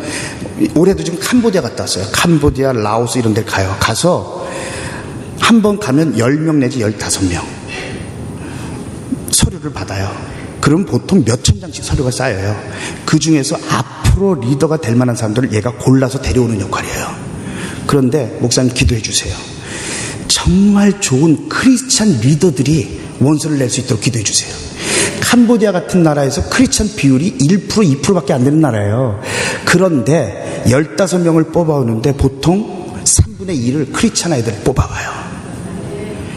올해도 지금 캄보디아 갔다 왔어요. 캄보디아, 라오스 이런 데 가요. 가서 한 번 가면 10명 내지 15명 서류를 받아요. 그럼 보통 몇천 장씩 서류가 쌓여요. 그 중에서 앞으로 리더가 될 만한 사람들을 얘가 골라서 데려오는 역할이에요. 그런데 목사님 기도해 주세요. 정말 좋은 크리스찬 리더들이 원서를 낼 수 있도록 기도해 주세요. 캄보디아 같은 나라에서 크리스찬 비율이 1%, 2%밖에 안 되는 나라예요. 그런데 15명을 뽑아오는데 보통 3분의 1을 크리스찬 아이들을 뽑아와요.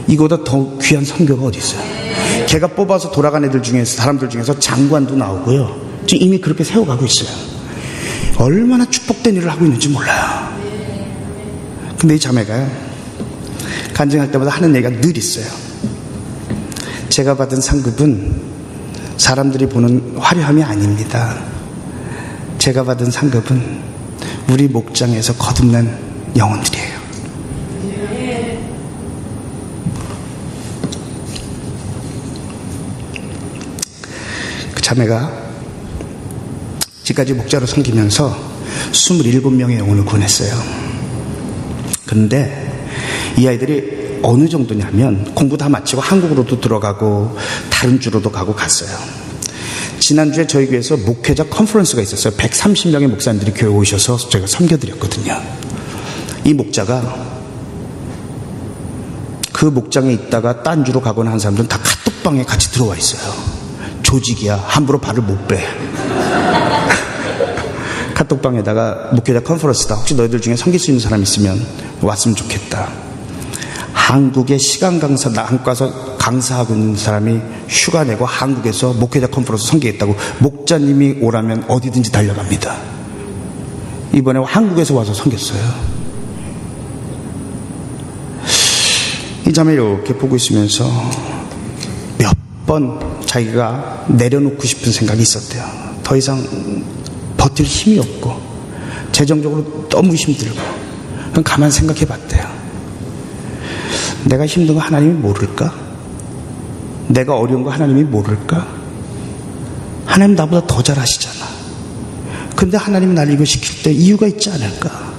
이거보다 더 귀한 선교가 어디 있어요? 걔가 뽑아서 돌아간 애들 중에서, 사람들 중에서 장관도 나오고요. 지금 이미 그렇게 세워가고 있어요. 얼마나 축복된 일을 하고 있는지 몰라요. 근데 이 자매가요, 간증할 때마다 하는 얘기가 늘 있어요. 제가 받은 상급은 사람들이 보는 화려함이 아닙니다. 제가 받은 상급은 우리 목장에서 거듭난 영혼들이에요. 그 자매가 지금까지 목자로 섬기면서 27명의 영혼을 구원했어요. 그런데 이 아이들이 어느 정도냐면 공부 다 마치고 한국으로도 들어가고 다른 주로도 가고 갔어요. 지난주에 저희 교회에서 목회자 컨퍼런스가 있었어요. 130명의 목사님들이 교회 오셔서 제가 섬겨드렸거든요. 이 목자가 그 목장에 있다가 딴 주로 가거나 한 사람들은 다 카톡방에 같이 들어와 있어요. 조직이야. 함부로 발을 못 빼. 카톡방에다가 목회자 컨퍼런스다. 혹시 너희들 중에 섬길 수 있는 사람 있으면 왔으면 좋겠다. 한국에 시간 강사, 한과서 강사하고 있는 사람이 휴가 내고 한국에서 목회자 컨퍼런스 섬기겠다고 목자님이 오라면 어디든지 달려갑니다. 이번에 한국에서 와서 섬겼어요. 이 자매 이렇게 보고 있으면서 몇 번 자기가 내려놓고 싶은 생각이 있었대요. 더 이상 버틸 힘이 없고 재정적으로 너무 힘들고. 그럼 가만 생각해 봤대요. 내가 힘든 거 하나님이 모를까? 내가 어려운 거 하나님이 모를까? 하나님 나보다 더 잘 아시잖아. 근데 하나님이 나를 이거 시킬 때 이유가 있지 않을까?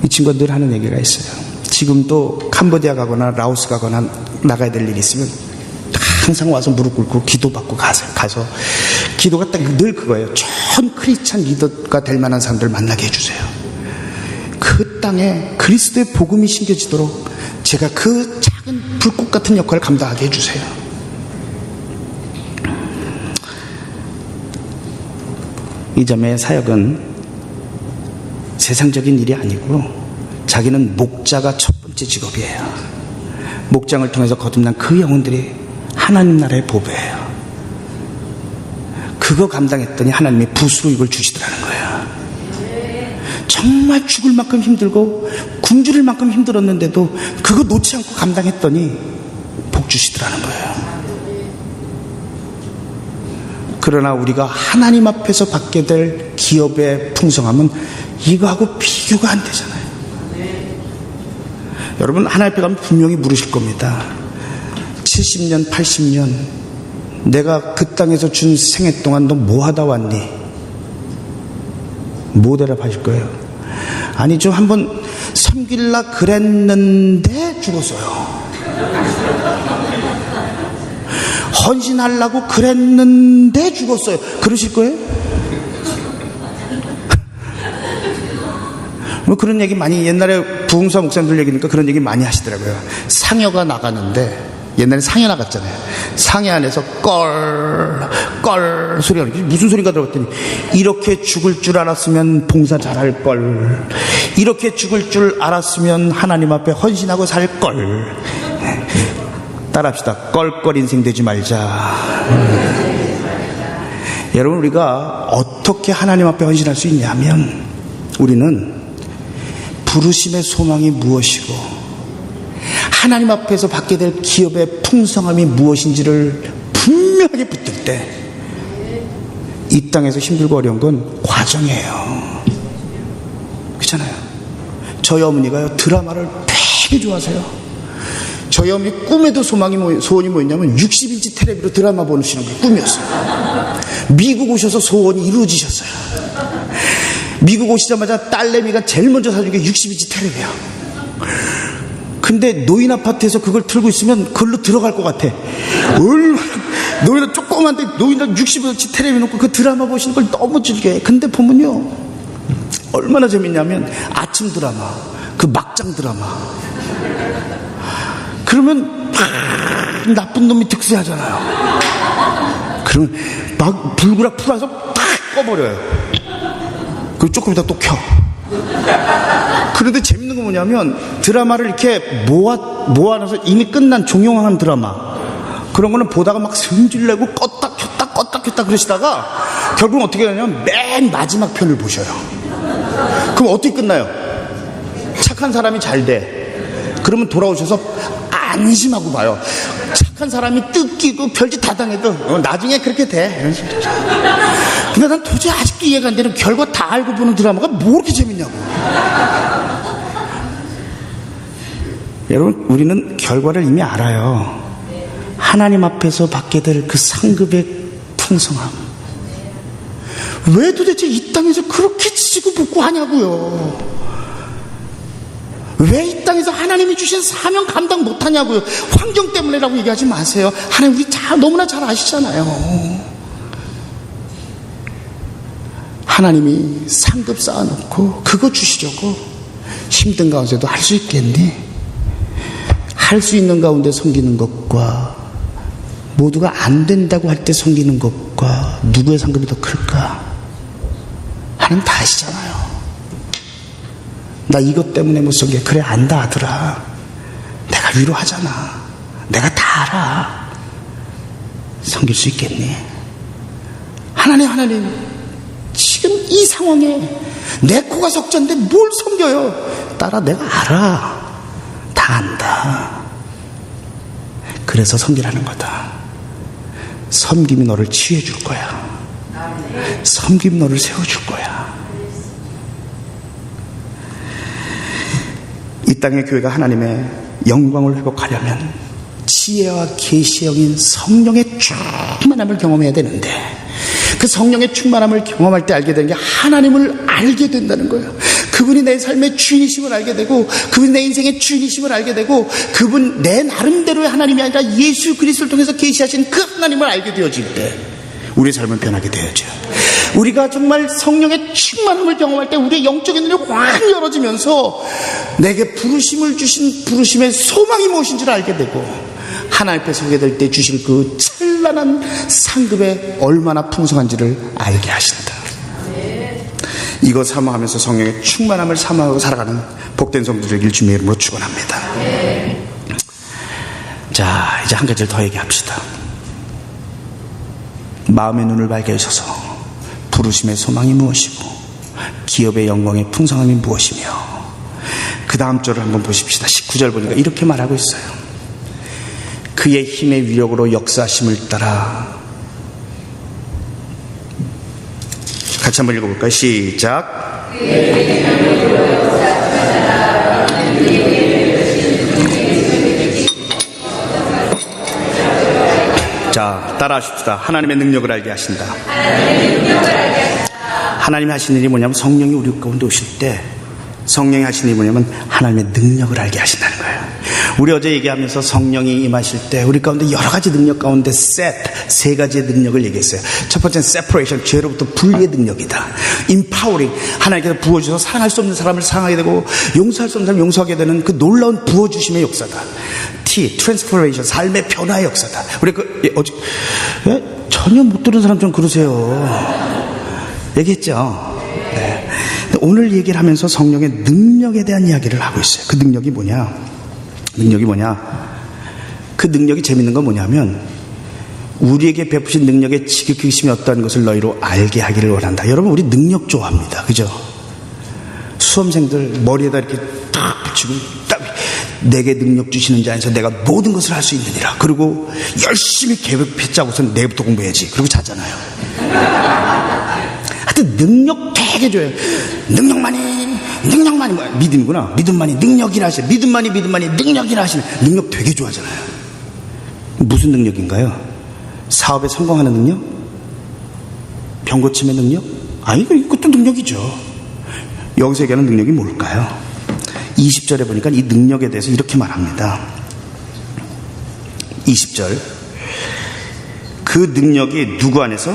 이 친구가 늘 하는 얘기가 있어요. 지금도 캄보디아 가거나 라오스 가거나 나가야 될 일이 있으면 항상 와서 무릎 꿇고 기도받고 가서 기도가 딱 늘 그거예요. 전 크리스찬 리더가 될 만한 사람들 만나게 해주세요. 그 땅에 그리스도의 복음이 심겨지도록 제가 그 작은 불꽃 같은 역할을 감당하게 해주세요. 이 자매의 사역은 세상적인 일이 아니고 자기는 목자가 첫 번째 직업이에요. 목장을 통해서 거듭난 그 영혼들이 하나님 나라의 보배예요. 그거 감당했더니 하나님이 붓으로 이걸 주시더라는 거예요. 정말 죽을 만큼 힘들고 굶주릴 만큼 힘들었는데도 그거 놓지 않고 감당했더니 복 주시더라는 거예요. 그러나 우리가 하나님 앞에서 받게 될 기업의 풍성함은 이거하고 비교가 안 되잖아요. 여러분 하나님 앞에 가면 분명히 물으실 겁니다. 70년 80년 내가 그 땅에서 준 생애 동안 너 뭐 하다 왔니? 뭐 대답하실 거예요? 아니 좀 한번 섬길라 그랬는데 죽었어요. 헌신하려고 그랬는데 죽었어요. 그러실 거예요? 뭐 그런 얘기 많이 옛날에 부흥사 목사님들 얘기니까 그런 얘기 많이 하시더라고요. 상여가 나가는데 옛날에 상여 나갔잖아요. 상여 안에서 껄 소리가 나요. 무슨 소리가 들어봤더니 이렇게 죽을 줄 알았으면 봉사 잘할 걸, 이렇게 죽을 줄 알았으면 하나님 앞에 헌신하고 살 걸. 따라합시다. 껄껄 인생 되지 말자. 여러분 우리가 어떻게 하나님 앞에 헌신할 수 있냐면 우리는 부르심의 소망이 무엇이고 하나님 앞에서 받게 될 기업의 풍성함이 무엇인지를 분명하게 붙들 때 이 땅에서 힘들고 어려운 건 과정이에요. 그렇잖아요. 저희 어머니가요 드라마를 되게 좋아하세요. 저희 어머니 꿈에도 소원이 뭐였냐면 60인치 텔레비로 드라마 보시는 게 꿈이었어요. 미국 오셔서 소원이 이루어지셨어요. 미국 오시자마자 딸내미가 제일 먼저 사준 게 60인치 텔레비야. 근데 노인 아파트에서 그걸 틀고 있으면 그걸로 들어갈 것 같아. 노인은 조그만데 노인은 60인치 텔레비 놓고 그 드라마 보시는 걸 너무 즐겨해. 근데 보면요 얼마나 재밌냐면 아침 드라마, 그 막장 드라마. 그러면 나쁜 놈이 득세하잖아요. 그러면 막 불구락 풀어서 딱 꺼버려요. 그리고 조금 이따 또 켜. 그런데 재밌는 건 뭐냐면 드라마를 이렇게 모아놔서 이미 끝난 종영한 드라마, 그런 거는 보다가 막 승질내고 껐다 켰다 그러시다가 결국은 어떻게 하냐면 맨 마지막 편을 보셔요. 그럼 어떻게 끝나요? 착한 사람이 잘 돼. 그러면 돌아오셔서 안심하고 봐요. 착한 사람이 뜯기고 별짓 다 당해도 나중에 그렇게 돼. 이런 식으로. 근데 난 도저히 아직도 이해가 안 되는, 결과 다 알고 보는 드라마가 뭐 그렇게 재밌냐고. 여러분, 우리는 결과를 이미 알아요. 하나님 앞에서 받게 될 그 상급의 풍성함. 왜 도대체 이 땅에서 그렇게 지지고 볶고 하냐고요. 왜 이 땅에서 하나님이 주신 사명 감당 못하냐고요. 환경 때문에라고 얘기하지 마세요. 하나님, 우리 너무나 잘 아시잖아요. 하나님이 상급 쌓아놓고 그거 주시려고 힘든 가운데도 할 수 있겠니? 할 수 있는 가운데 섬기는 것과 모두가 안 된다고 할 때 섬기는 것과 누구의 상급이 더 클까? 하나님 다 아시잖아요. 나 이것 때문에 못 섬겨. 그래, 안다 아들아. 내가 위로하잖아. 내가 다 알아. 섬길 수 있겠니? 하나님, 지금 이 상황에 내 코가 석자인데 뭘 섬겨요? 딸아, 내가 알아. 다 안다. 그래서 섬기라는 거다. 섬김이 너를 치유해 줄 거야. 섬김이 너를 세워줄 거야. 이 땅의 교회가 하나님의 영광을 회복하려면 지혜와 계시의 영인 성령의 충만함을 경험해야 되는데, 그 성령의 충만함을 경험할 때 알게 되는 게 하나님을 알게 된다는 거예요. 그분이 내 삶의 주인이심을 알게 되고, 그분이 내 인생의 주인이심을 알게 되고, 그분 내 나름대로의 하나님이 아니라 예수 그리스도를 통해서 계시하신 그 하나님을 알게 되어질 때 우리의 삶은 변하게 되어져. 우리가 정말 성령의 충만함을 경험할 때 우리의 영적인 눈이 확 열어지면서 내게 부르심을 주신 부르심의 소망이 무엇인지를 알게 되고, 하나님 앞에 서게 될 때 주실 그 찬란한 상급에 얼마나 풍성한지를 알게 하신다. 이거 사모하면서 성령의 충만함을 사모하고 살아가는 복된 성도들에게 주님의 이름으로 축원합니다. 자, 이제 한 가지를 더 얘기합시다. 마음의 눈을 밝게 하셔서 부르심의 소망이 무엇이고 기업의 영광의 풍성함이 무엇이며, 그 다음 절을 한번 보십시다. 19절 보니까 이렇게 말하고 있어요. 그의 힘의 위력으로 역사하심을 따라. 같이 한번 읽어볼까요? 시작. 자, 따라하십시다. 하나님의 능력을 알게 하신다. 하나님이 하시는 일이 뭐냐면, 성령이 우리 가운데 오실 때 성령이 하시는 일이 뭐냐면 하나님의 능력을 알게 하신다는 거예요. 우리 어제 얘기하면서 성령이 임하실 때 우리 가운데 여러 가지 능력 가운데 세 가지의 능력을 얘기했어요. 첫 번째는 separation, 죄로부터 분리의 능력이다. empowering, 하나님께서 부어주셔서 사랑할 수 없는 사람을 사랑하게 되고 용서할 수 없는 사람을 용서하게 되는 그 놀라운 부어주심의 역사다. T, transformation, 삶의 변화의 역사다. 우리 어제 전혀 못 들은 사람 좀 그러세요. 얘기했죠. 네. 오늘 얘기를 하면서 성령의 능력에 대한 이야기를 하고 있어요. 그 능력이 뭐냐? 그 능력이 재밌는 건 뭐냐면, 우리에게 베푸신 능력의 지극히심이 어떠한 것을 너희로 알게 하기를 원한다. 여러분, 우리 능력 좋아합니다. 그죠? 수험생들 머리에다 이렇게 딱 붙이고 딱, 내게 능력 주시는 자 안에서 내가 모든 것을 할 수 있느니라. 그리고 열심히 계획 짜고서는 내일부터 공부해야지. 그리고 자잖아요. 하여튼 능력 되게 줘요. 능력만이 뭐야? 믿음이구나. 믿음만이 능력이라 하시네. 믿음만이 능력이라 하시네. 능력 되게 좋아하잖아요. 무슨 능력인가요? 사업에 성공하는 능력? 병 고침의 능력? 아니, 이것도 능력이죠. 여기서 얘기하는 능력이 뭘까요? 20절에 보니까 이 능력에 대해서 이렇게 말합니다. 20절. 그 능력이 누구 안에서?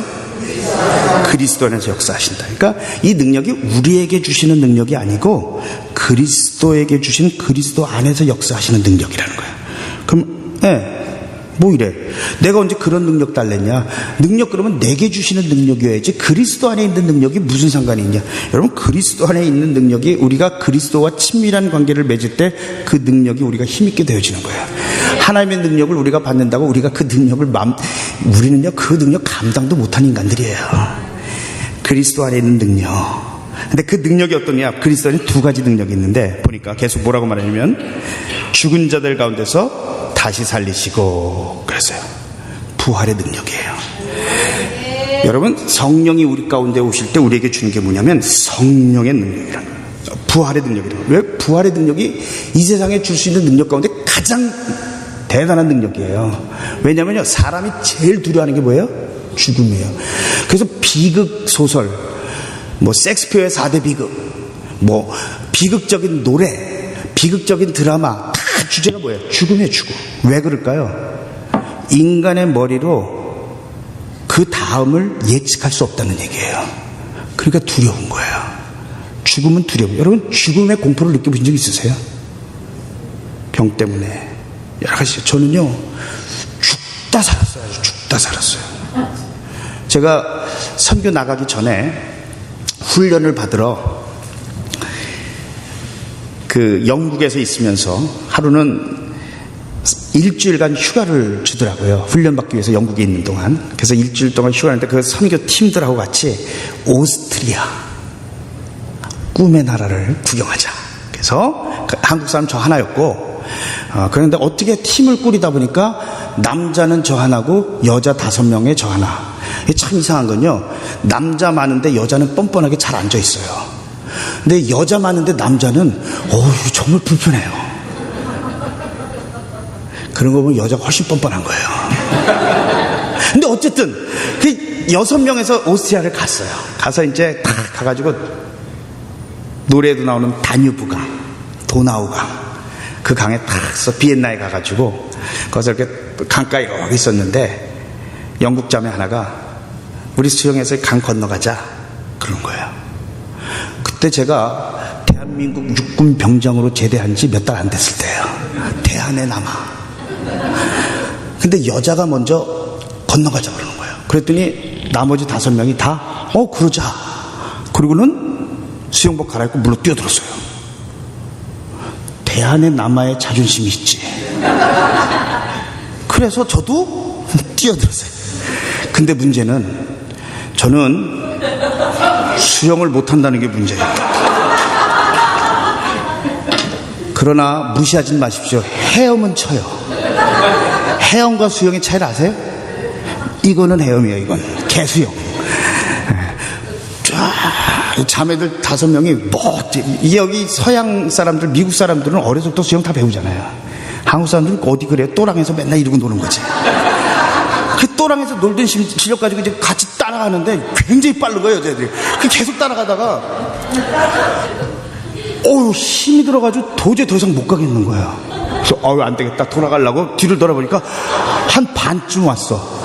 그리스도 안에서 역사하신다. 그러니까 이 능력이 우리에게 주시는 능력이 아니고 그리스도에게 주신 그리스도 안에서 역사하시는 능력이라는 거예요. 그럼 뭐 이래? 내가 언제 그런 능력 달랬냐? 능력 그러면 내게 주시는 능력이어야지 그리스도 안에 있는 능력이 무슨 상관이 있냐? 여러분, 그리스도 안에 있는 능력이 우리가 그리스도와 친밀한 관계를 맺을 때 그 능력이 우리가 힘있게 되어지는 거예요. 하나님의 능력을 우리가 받는다고 우리가 그 능력을 우리는요 그 능력 감당도 못한 인간들이에요. 그리스도 안에 있는 능력. 근데 그 능력이 어떠냐? 그리스도 안에 두 가지 능력이 있는데 보니까 계속 뭐라고 말하냐면 죽은 자들 가운데서 다시 살리시고 그랬어요. 부활의 능력이에요. 여러분, 성령이 우리 가운데 오실 때 우리에게 주는 게 뭐냐면 성령의 능력이라는 거예요. 부활의 능력이라는 거예요. 왜? 부활의 능력이 이 세상에 줄 수 있는 능력 가운데 가장 대단한 능력이에요. 왜냐면요, 사람이 제일 두려워하는 게 뭐예요? 죽음이에요. 그래서 비극 소설, 뭐 섹스피어의 4대 비극, 뭐 비극적인 노래, 비극적인 드라마, 다 주제가 뭐예요? 죽음이에요. 죽음. 왜 그럴까요? 인간의 머리로 그 다음을 예측할 수 없다는 얘기예요. 그러니까 두려운 거예요. 죽음은 두려워요. 여러분, 죽음의 공포를 느껴보신 적 있으세요? 병 때문에 여러 가지. 저는요 죽다 살았어요. 죽다 살았어요. 제가 선교 나가기 전에 훈련을 받으러 그 영국에서 있으면서 하루는 일주일간 휴가를 주더라고요. 훈련받기 위해서 영국에 있는 동안. 그래서 일주일 동안 휴가하는데 그 선교 팀들하고 같이 오스트리아 꿈의 나라를 구경하자. 그래서 한국 사람 저 하나였고, 그런데 어떻게 팀을 꾸리다 보니까 남자는 저 하나고 여자 5명에 저 하나. 이게 참 이상한 건요, 남자 많은데 여자는 뻔뻔하게 잘 앉아 있어요. 근데 여자 많은데 남자는 정말 불편해요. 그런 거 보면 여자가 훨씬 뻔뻔한 거예요. 근데 어쨌든 그 6명에서 오스트리아를 갔어요. 가서 이제 딱 가가지고 노래에도 나오는 다뉴브강, 도나우강, 그 강에 딱 서 비엔나에 가가지고 거기서 이렇게 강가에 이렇게 있었는데 영국 자매 하나가 우리 수영해서 강 건너가자 그런 거예요. 그때 제가 대한민국 육군 병장으로 제대한 지 몇 달 안 됐을 때예요. 대한에 남아. 근데 여자가 먼저 건너가자 그러는 거예요. 그랬더니 나머지 5명이 다 그러자. 그리고는 수영복 갈아입고 물로 뛰어들었어요. 대한의 남아의 자존심이 있지. 그래서 저도 뛰어들었어요. 근데 문제는 저는 수영을 못한다는 게 문제예요. 그러나 무시하지 마십시오. 헤엄은 쳐요. 헤엄과 수영의 차이를 아세요? 이거는 헤엄이에요. 이건 개수영. 자매들 5명이 여기 서양 사람들, 미국 사람들은 어려서부터 수영 다 배우잖아요. 한국 사람들은 어디 그래요? 또랑에서 맨날 이러고 노는 거지. 그 또랑에서 놀던 실력 가지고 이제 같이 따라가는데 굉장히 빠른 거예요, 여자들이. 계속 따라가다가 힘이 들어가지고 도저히 더 이상 못 가겠는 거예요. 그래서 안 되겠다, 돌아가려고 뒤를 돌아보니까 한 반쯤 왔어.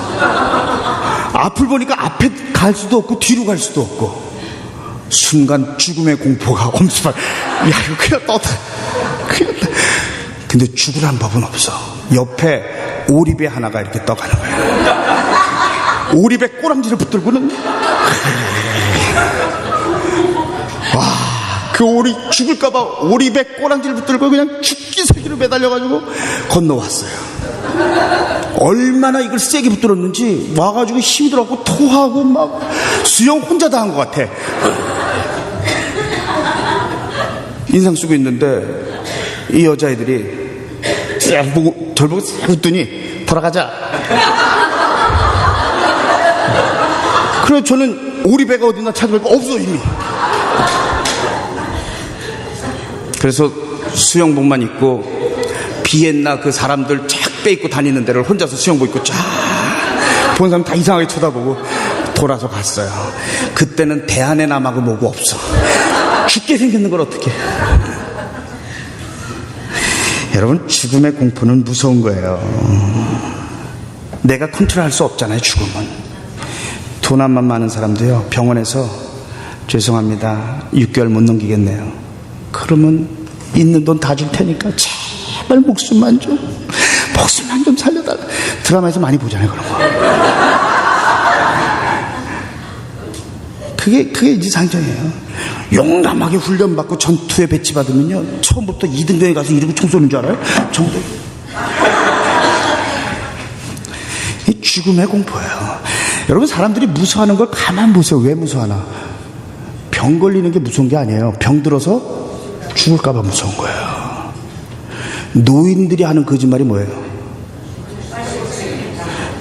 앞을 보니까 앞에 갈 수도 없고 뒤로 갈 수도 없고, 순간 죽음의 공포가 엄습할. 이거 큰일 났다. 근데 죽으란 법은 없어. 옆에 오리배 하나가 이렇게 떠가는 거예요. 오리배 꼬랑지를 붙들고는 그 죽을까봐 오리배 꼬랑지를 붙들고 그냥 죽기 살기로 매달려가지고 건너왔어요. 얼마나 이걸 세게 붙들었는지 와가지고 힘이 들어갖고 토하고 막 수영 혼자 다 한 것 같아. 인상 쓰고 있는데 이 여자애들이 보고 저를 보고 싹 웃더니 돌아가자. 그래서 저는 오리배가 어딨나 찾아보니까 없어, 이미. 그래서 수영복만 입고 비엔나 그 사람들 쫙 빼입고 다니는 데를 혼자서 수영복 입고 쫙 본 사람 다 이상하게 쳐다보고 돌아서 갔어요. 그때는 대한의 남하고 뭐고 없어. 죽게 생겼는 걸 어떻게. 여러분, 죽음의 공포는 무서운 거예요. 내가 컨트롤할 수 없잖아요. 죽음은. 도난만 많은 사람도요, 병원에서 죄송합니다, 6개월 못 넘기겠네요, 그러면 있는 돈 다 줄 테니까 제발 목숨만 좀 살려달라. 드라마에서 많이 보잖아요, 그런 거. 그게 이제 상정이에요. 용감하게 훈련받고 전투에 배치받으면요, 처음부터 2등병에 가서 이러고 총 쏘는 줄 알아요? 정도. 이 죽음의 공포예요. 여러분, 사람들이 무서워하는 걸 가만 보세요. 왜 무서워하나? 병 걸리는 게 무서운 게 아니에요. 병 들어서 죽을까봐 무서운 거예요. 노인들이 하는 거짓말이 뭐예요?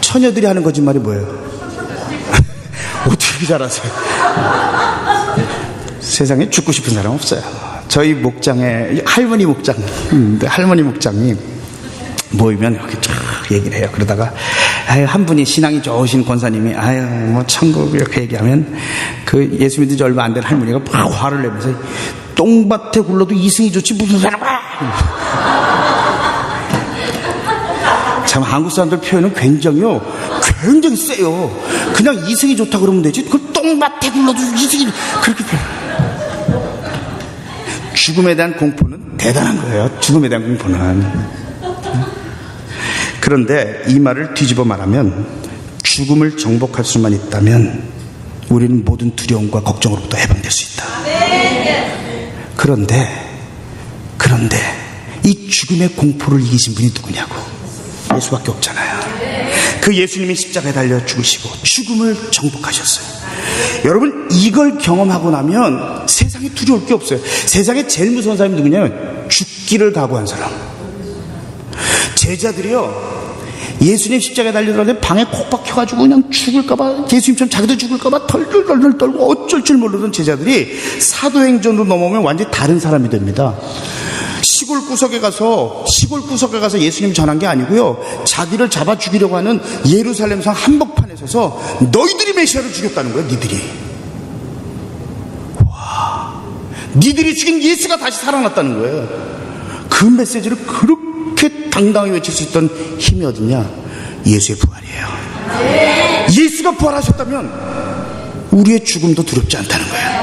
처녀들이 하는 거짓말이 뭐예요? 어떻게 잘 아세요? 세상에 죽고 싶은 사람 없어요. 저희 목장에 할머니 목장이 모이면 이렇게 쫙 얘기를 해요. 그러다가 한 분이 신앙이 좋으신 권사님이 뭐 천국 이렇게 얘기하면 그 예수 믿은 지 얼마 안 된 할머니가 막 화를 내면서 똥밭에 굴러도 이승이 좋지 무슨 사람아. 참 한국 사람들 표현은 굉장히 세요. 그냥 이승이 좋다 그러면 되지 그 똥밭에 굴러도 이승이 그렇게 표현. 죽음에 대한 공포는 대단한 거예요. 죽음에 대한 공포는. 그런데 이 말을 뒤집어 말하면 죽음을 정복할 수만 있다면 우리는 모든 두려움과 걱정으로부터 해방될 수 있다. 그런데 이 죽음의 공포를 이기신 분이 누구냐고. 예수밖에 없잖아요. 그 예수님이 십자가에 달려 죽으시고 죽음을 정복하셨어요. 여러분, 이걸 경험하고 나면 세상에 두려울 게 없어요. 세상에 제일 무서운 사람이 누구냐면 죽기를 각오한 사람. 제자들이요, 예수님 십자가에 달려들었는데 방에 콕 박혀가지고 그냥 죽을까봐, 예수님처럼 자기도 죽을까봐 덜덜덜 떨고 어쩔 줄 모르던 제자들이 사도행전으로 넘어오면 완전히 다른 사람이 됩니다. 시골 구석에 가서 예수님 전한 게 아니고요, 자기를 잡아 죽이려고 하는 예루살렘성 한복판에 서서 너희들이 메시아를 죽였다는 거예요. 니들이 죽인 예수가 다시 살아났다는 거예요. 그 메시지를 그렇게 당당히 외칠 수 있던 힘이 어딨냐? 예수의 부활이에요. 예수가 부활하셨다면 우리의 죽음도 두렵지 않다는 거예요.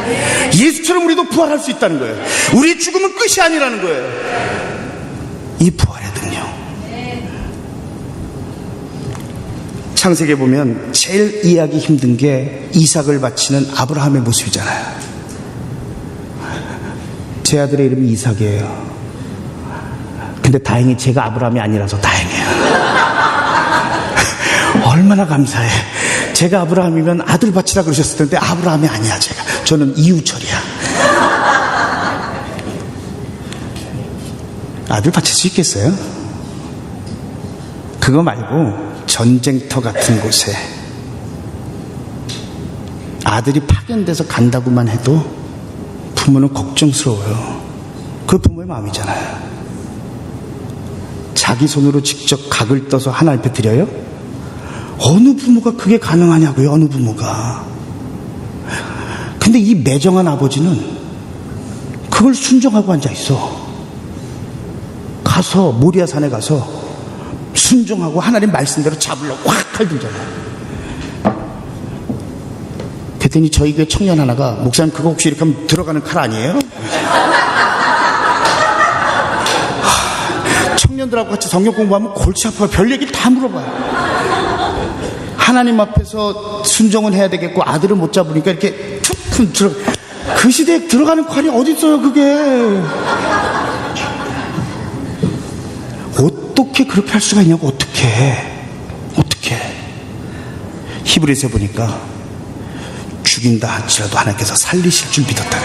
예수처럼 우리도 부활할 수 있다는 거예요. 우리의 죽음은 끝이 아니라는 거예요. 이 부활의 능력. 창세기에 보면 제일 이해하기 힘든 게 이삭을 바치는 아브라함의 모습이잖아요. 제 아들의 이름이 이삭이에요. 근데 다행히 제가 아브라함이 아니라서 다행이에요. 얼마나 감사해. 제가 아브라함이면 아들 바치라 그러셨을 텐데 아브라함이 아니야. 저는 이우철이야. 아들 바칠 수 있겠어요? 그거 말고 전쟁터 같은 곳에 아들이 파견돼서 간다고만 해도 부모는 걱정스러워요. 그 부모의 마음이잖아요. 자기 손으로 직접 각을 떠서 하나님 앞에 드려요? 어느 부모가 그게 가능하냐고요. 어느 부모가. 근데 이 매정한 아버지는 그걸 순종하고 앉아있어. 가서 모리아산에 가서 순종하고 하나님 말씀대로 잡으려고 확 칼 들잖아요. 그랬더니 저희 교회 청년 하나가, 목사님 그거 혹시 이렇게 하면 들어가는 칼 아니에요? 청년들하고 같이 성경 공부하면 골치 아파요. 별 얘기를 다 물어봐요. 하나님 앞에서 순종은 해야 되겠고 아들을 못 잡으니까 이렇게 툭 들어. 그 시대에 들어가는 칼이 어디 있어요, 그게? 어떻게 그렇게 할 수가 있냐고. 어떻게 히브리서에 보니까 죽인다 할지라도 하나님께서 살리실 줄 믿었다.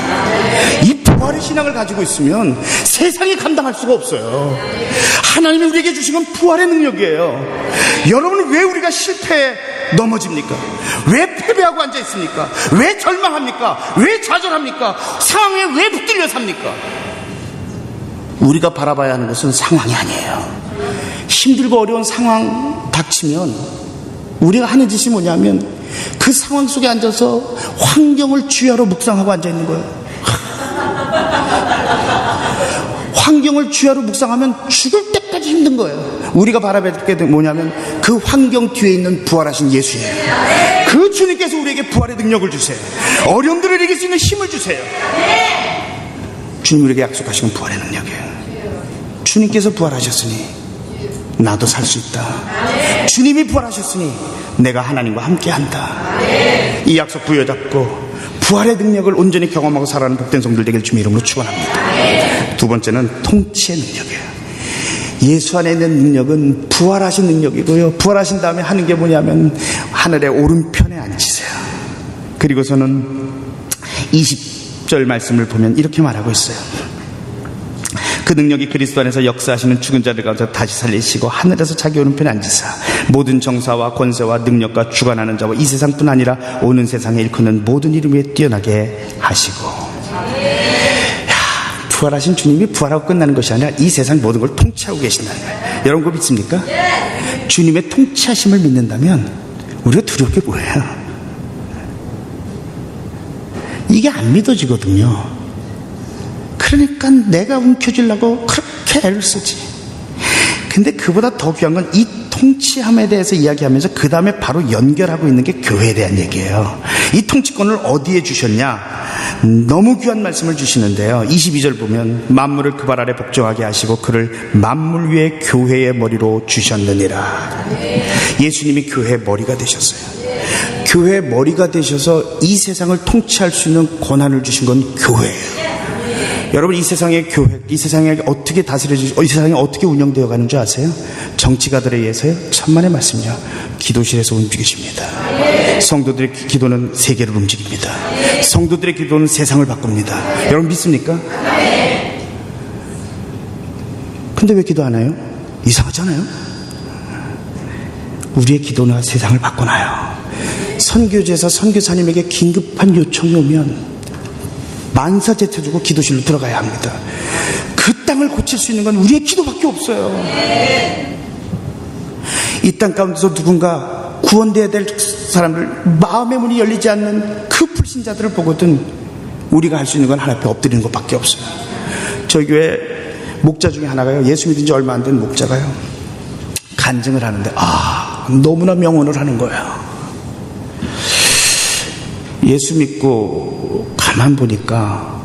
이 부활의 신앙을 가지고 있으면 세상이 감당할 수가 없어요. 하나님이 우리에게 주신 건 부활의 능력이에요. 여러분은 왜 우리가 실패에 넘어집니까? 왜 패배하고 앉아있습니까? 왜 절망합니까? 왜 좌절합니까? 상황에 왜 붙들려 삽니까? 우리가 바라봐야 하는 것은 상황이 아니에요. 힘들고 어려운 상황 닥치면 우리가 하는 짓이 뭐냐면 그 상황 속에 앉아서 환경을 주야로 묵상하고 앉아있는 거예요. 환경을 주야로 묵상하면 죽을 때까지 힘든 거예요. 우리가 바라볼 게 뭐냐면 그 환경 뒤에 있는 부활하신 예수예요. 그 주님께서 우리에게 부활의 능력을 주세요. 어려움들을 이길 수 있는 힘을 주세요. 주님 우리에게 약속하신 부활의 능력이에요. 주님께서 부활하셨으니 나도 살 수 있다. 주님이 부활하셨으니 내가 하나님과 함께한다. 이 약속 부여잡고 부활의 능력을 온전히 경험하고 살아가는 복된 성도들 되길 주님 이름으로 축원합니다. 두 번째는 통치의 능력이에요. 예수 안에 있는 능력은 부활하신 능력이고요. 부활하신 다음에 하는 게 뭐냐면 하늘의 오른편에 앉으세요. 그리고서는 20절 말씀을 보면 이렇게 말하고 있어요. 그 능력이 그리스도 안에서 역사하시는 죽은 자들 가운데 다시 살리시고 하늘에서 자기 오른편에 앉으사 모든 정사와 권세와 능력과 주관하는 자와 이 세상뿐 아니라 오는 세상에 일컫는 모든 이름 위에 뛰어나게 하시고. 부활하신 주님이 부활하고 끝나는 것이 아니라 이 세상 모든 걸 통치하고 계신다는 거예요. 여러분 그거 믿습니까? 주님의 통치하심을 믿는다면 우리가 두려울 게 뭐예요? 이게 안 믿어지거든요. 그러니까 내가 움켜쥐려고 그렇게 애를 쓰지. 근데 그보다 더 귀한 건 이 통치함에 대해서 이야기하면서 그 다음에 바로 연결하고 있는 게 교회에 대한 얘기예요. 이 통치권을 어디에 주셨냐? 너무 귀한 말씀을 주시는데요. 22절 보면 만물을 그 발 아래 복종하게 하시고 그를 만물 위에 교회의 머리로 주셨느니라. 예수님이 교회의 머리가 되셨어요. 교회의 머리가 되셔서 이 세상을 통치할 수 있는 권한을 주신 건 교회예요. 여러분 이 세상의 교회, 이 세상에 어떻게 다스려지고 이 세상이 어떻게 운영되어 가는 줄 아세요? 정치가들에 의해서요? 천만의 말씀이요. 기도실에서 움직이십니다. 성도들의 기도는 세계를 움직입니다. 성도들의 기도는 세상을 바꿉니다. 여러분 믿습니까? 근데 왜 기도 안 해요? 이상하잖아요. 우리의 기도는 세상을 바꿔놔요. 선교지에서 선교사님에게 긴급한 요청이 오면 만사제쳐주고 기도실로 들어가야 합니다. 그 땅을 고칠 수 있는 건 우리의 기도밖에 없어요. 이 땅 가운데서 누군가 구원되어야 될 사람들, 마음의 문이 열리지 않는 그 불신자들을 보거든 우리가 할 수 있는 건 하나님 앞에 엎드리는 것밖에 없어요. 저희 교회 목자 중에 하나가요, 예수 믿은 지 얼마 안 된 목자가요, 간증을 하는데 너무나 명언을 하는 거예요. 예수 믿고 가만 보니까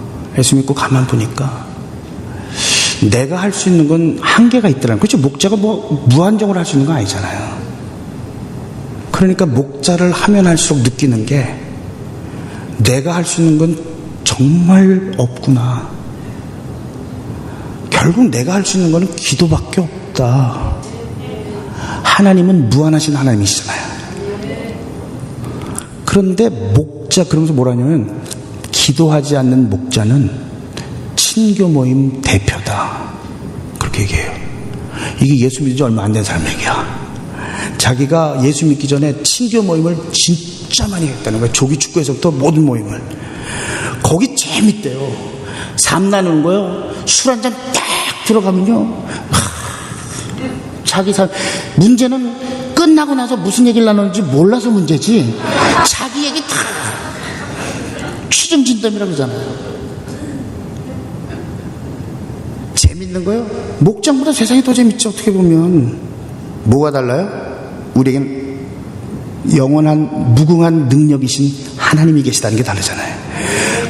내가 할 수 있는 건 한계가 있더라고요. 그렇죠? 목자가 뭐 무한정으로 할 수 있는 건 아니잖아요. 그러니까 목자를 하면 할수록 느끼는 게 내가 할 수 있는 건 정말 없구나. 결국 내가 할 수 있는 건 기도밖에 없다. 하나님은 무한하신 하나님이시잖아요. 그런데 목자, 그러면서 뭐라냐면 기도하지 않는 목자는 친교 모임 대표다. 그렇게 얘기해요. 이게 예수 믿은 지 얼마 안 된 사람 얘기야. 자기가 예수 믿기 전에 친교 모임을 진짜 많이 했다는 거예요. 조기 축구에서부터 모든 모임을. 거기 재밌대요. 삶 나누는 거요. 술 한 잔 딱 들어가면요. 자기 삶, 문제는 끝나고 나서 무슨 얘기를 나누는지 몰라서 문제지. 자기 얘기 다 취중진담이라고 그러잖아요. 재밌는 거요. 목장보다 세상이 더 재밌지. 어떻게 보면 뭐가 달라요? 우리에겐 영원한 무궁한 능력이신 하나님이 계시다는 게 다르잖아요.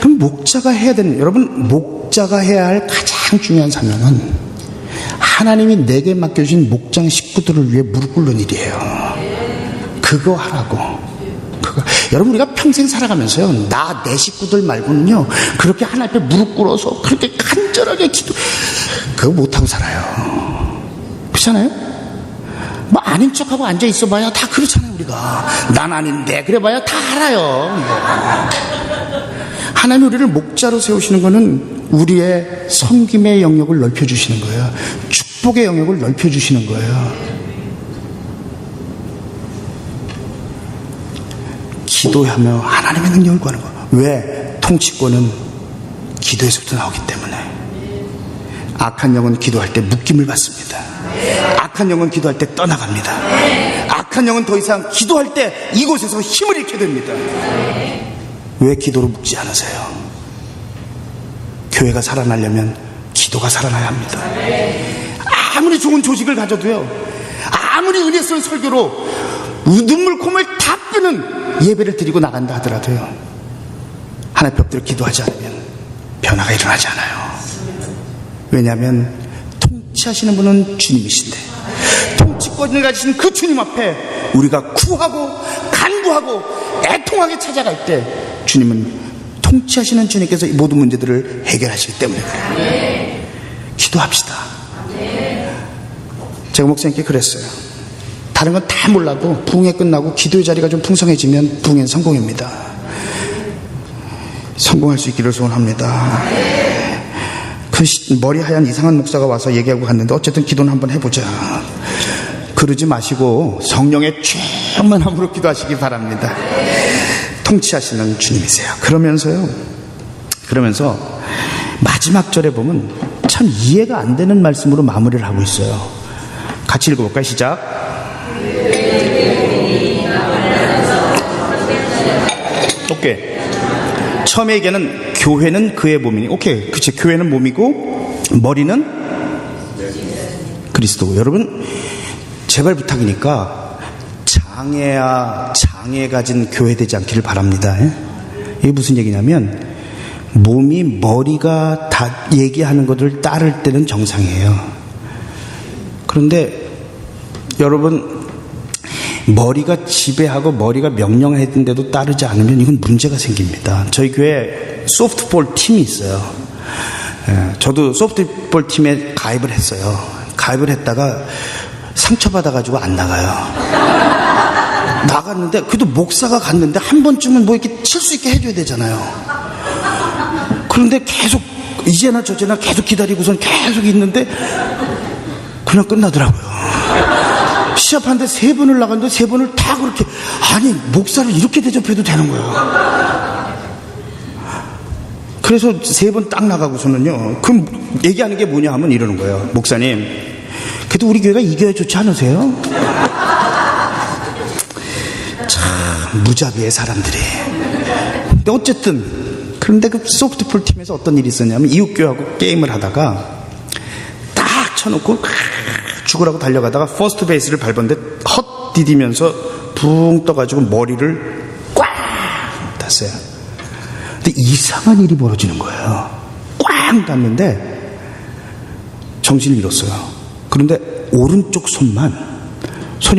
그럼 목자가 해야 되는, 여러분 목자가 해야 할 가장 중요한 사명은 하나님이 내게 맡겨주신 목장 식구들을 위해 무릎 꿇는 일이에요. 그거 하라고. 여러분 우리가 평생 살아가면서요, 내 식구들 말고는요 그렇게 하나님 앞에 무릎 꿇어서 그렇게 간절하게 그거 못하고 살아요. 그렇잖아요? 뭐 아닌 척하고 앉아 있어봐야 다 그렇잖아요. 우리가 난 아닌데 그래봐야 다 알아요. 하나님 우리를 목자로 세우시는 거는 우리의 섬김의 영역을 넓혀주시는 거예요. 축복의 영역을 넓혀주시는 거예요. 기도하며 하나님의 능력을 구하는 거예요. 왜? 통치권은 기도에서부터 나오기 때문에. 악한 영은 기도할 때 묶임을 받습니다. 악한 영은 기도할 때 떠나갑니다. 악한 영은 더 이상 기도할 때 이곳에서 힘을 잃게 됩니다. 왜 기도로 묶지 않으세요? 교회가 살아나려면 기도가 살아나야 합니다. 아무리 좋은 조직을 가져도요, 아무리 은혜스러운 설교로 눈물 콧물 다 빼는 예배를 드리고 나간다 하더라도요, 하나님 벽대로 기도하지 않으면 변화가 일어나지 않아요. 왜냐하면 통치하시는 분은 주님이신데, 통치권을 가지신 그 주님 앞에 우리가 구하고 간구하고 애통하게 찾아갈 때 주님은, 통치하시는 주님께서 이 모든 문제들을 해결하시기 때문에 그래요. 기도합시다. 제가 목사님께 그랬어요. 다른 건 다 몰라도 부흥회 끝나고 기도의 자리가 좀 풍성해지면 부흥회는 성공입니다. 성공할 수 있기를 소원합니다. 그 머리 하얀 이상한 목사가 와서 얘기하고 갔는데 어쨌든 기도는 한번 해보자. 그러지 마시고 성령의 충만함으로 기도하시기 바랍니다. 통치하시는 주님이세요. 그러면서 마지막 절에 보면 참 이해가 안 되는 말씀으로 마무리를 하고 있어요. 같이 읽어볼까요? 시작. 오케이. 처음에 얘기하는 교회는 그의 몸이니, 오케이, 그치, 교회는 몸이고 머리는 그리스도고. 여러분, 제발 부탁이니까 장애 가진 교회 되지 않기를 바랍니다. 이게 무슨 얘기냐면, 몸이 머리가 다 얘기하는 것을 따를 때는 정상이에요. 그런데 여러분, 머리가 지배하고 머리가 명령했는데도 따르지 않으면 이건 문제가 생깁니다. 저희 교회에 소프트볼 팀이 있어요. 저도 소프트볼 팀에 가입을 했어요. 가입을 했다가 상처받아가지고 안 나가요. 나갔는데, 그래도 목사가 갔는데 한 번쯤은 뭐 이렇게 칠 수 있게 해줘야 되잖아요. 그런데 계속 이제나 저제나 계속 기다리고선 계속 있는데 그냥 끝나더라고요. 시합하는데 3번을 나갔는데 3번을 다 그렇게, 아니 목사를 이렇게 대접해도 되는 거예요. 그래서 3번 딱 나가고서는요, 그럼 얘기하는 게 뭐냐 하면 이러는 거예요. 목사님, 그래도 우리 교회가 이겨야 좋지 않으세요? 참 무자비해 사람들이. 근데 어쨌든, 그런데 그 소프트볼 팀에서 어떤 일이 있었냐면, 이웃교회하고 게임을 하다가 딱 쳐놓고 죽으라고 달려가다가 퍼스트 베이스를 밟았는데 헛디디면서 붕 떠가지고 머리를 꽉 땄어요. 근데 이상한 일이 벌어지는 거예요. 꽉 땄는데 정신을 잃었어요. 그런데 오른쪽 손이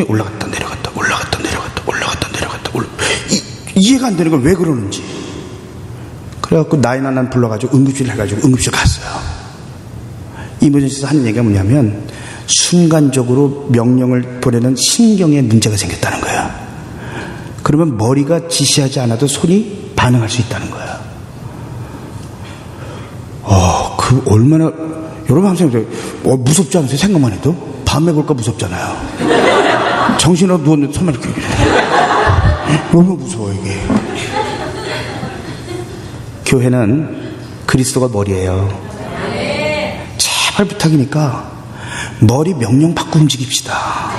올라갔다 내려갔다 올라갔다 내려갔다 올라갔다 내려갔다 이해가 안 되는 걸 왜 그러는지. 그래갖고 911 불러가지고 응급실 해가지고 응급실 갔어요. 이머전시에서 하는 얘기가 뭐냐면, 순간적으로 명령을 보내는 신경에 문제가 생겼다는 거예요. 그러면 머리가 지시하지 않아도 손이 반응할 수 있다는 거예요. 그 얼마나, 여러분 항상 무섭지 않으세요? 생각만 해도? 밤에 볼까 무섭잖아요. 정신으로 누웠는데 손만 이렇게. 너무 무서워 이게. 교회는 그리스도가 머리예요. 제발 부탁이니까 머리 명령 받고 움직입시다.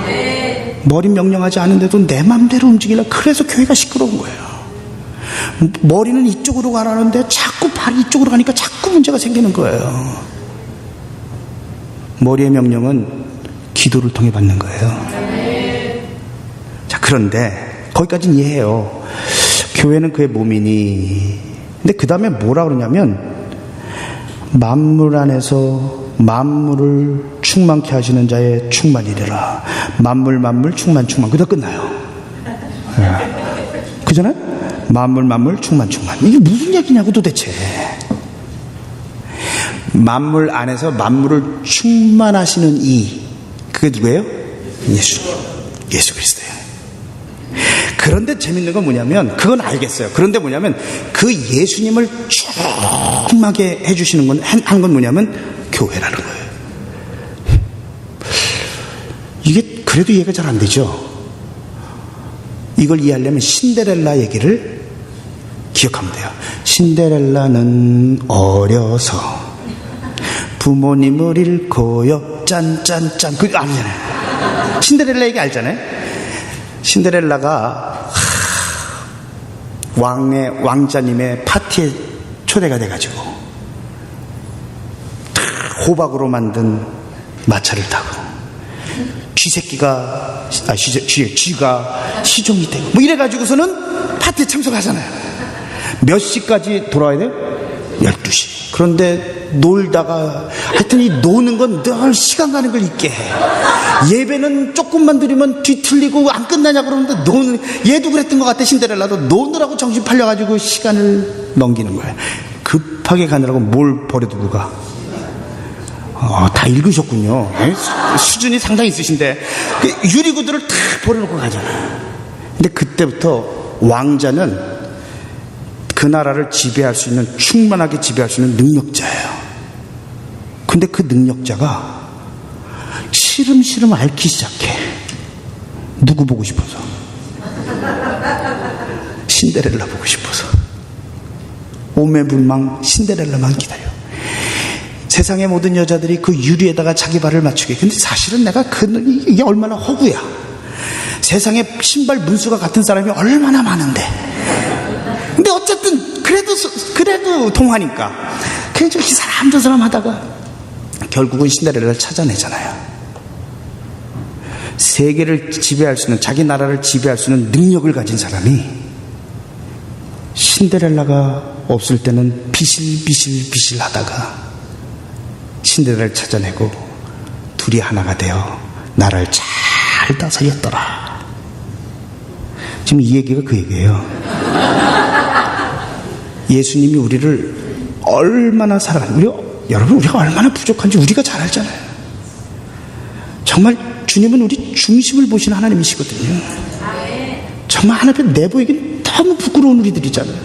머리 명령하지 않은데도 내 맘대로 움직이려. 그래서 교회가 시끄러운 거예요. 머리는 이쪽으로 가라는데 자꾸 발이 이쪽으로 가니까 자꾸 문제가 생기는 거예요. 머리의 명령은 기도를 통해 받는 거예요. 자, 그런데 거기까지는 이해해요. 교회는 그의 몸이니. 근데 그 다음에 뭐라 그러냐면, 만물 안에서 만물을 충만케 하시는 자의 충만이래라. 만물 충만. 그다 끝나요. 그잖아요? 만물 충만. 이게 무슨 얘기냐고 도대체. 만물 안에서 만물을 충만하시는 그게 누구예요? 예수 그리스도예요. 그런데 재밌는 건 뭐냐면, 그건 알겠어요. 그런데 뭐냐면, 그 예수님을 충만하게 해주시는 건, 한 건 뭐냐면 교회라는 거예요. 이게 그래도 이해가 잘 안 되죠. 이걸 이해하려면 신데렐라 얘기를 기억하면 돼요. 신데렐라는 어려서 부모님을 잃고요 짠짠짠. 그거 알잖아요. 신데렐라 얘기 알잖아요. 신데렐라가 왕자님의 파티에 초대가 돼가지고 호박으로 만든 마차를 타고 쥐가 시종이 되고 뭐 이래가지고서는 파티에 참석하잖아요. 몇 시까지 돌아와야 돼요? 12시. 그런데 놀다가 하여튼 이 노는 건 늘 시간 가는 걸 잊게 해. 예배는 조금만 드리면 뒤틀리고 안 끝나냐 그러는데 노는, 얘도 그랬던 것 같아. 신데렐라도 노느라고 정신 팔려가지고 시간을 넘기는 거야. 급하게 가느라고 뭘 버려두고 가. 다 읽으셨군요. 수준이 상당히 있으신데 유리구두를 다 버려놓고 가잖아. 근데 그때부터 왕자는 그 나라를 지배할 수 있는, 충만하게 지배할 수 있는 능력자예요. 근데 그 능력자가 시름시름 앓기 시작해. 누구 보고 싶어서? 신데렐라 보고 싶어서. 오매불망 신데렐라만 기다려. 세상의 모든 여자들이 그 유리에다가 자기 발을 맞추게. 근데 사실은 내가 이게 얼마나 허구야. 세상에 신발 문수가 같은 사람이 얼마나 많은데. 근데 어쨌든 그래도 통하니까 그냥 이 사람 저 사람 하다가 결국은 신데렐라를 찾아내잖아요. 세계를 지배할 수 있는, 자기 나라를 지배할 수 있는 능력을 가진 사람이 신데렐라가 없을 때는 비실비실 하다가 신데렐라를 찾아내고 둘이 하나가 되어 나라를 잘 다스렸더라. 지금 이 얘기가 그 얘기예요. 예수님이 우리를 얼마나 여러분 우리가 얼마나 부족한지 우리가 잘 알잖아요. 정말 주님은 우리 중심을 보시는 하나님이시거든요. 정말 하나님 앞에 내보이긴 너무 부끄러운 우리들이잖아요.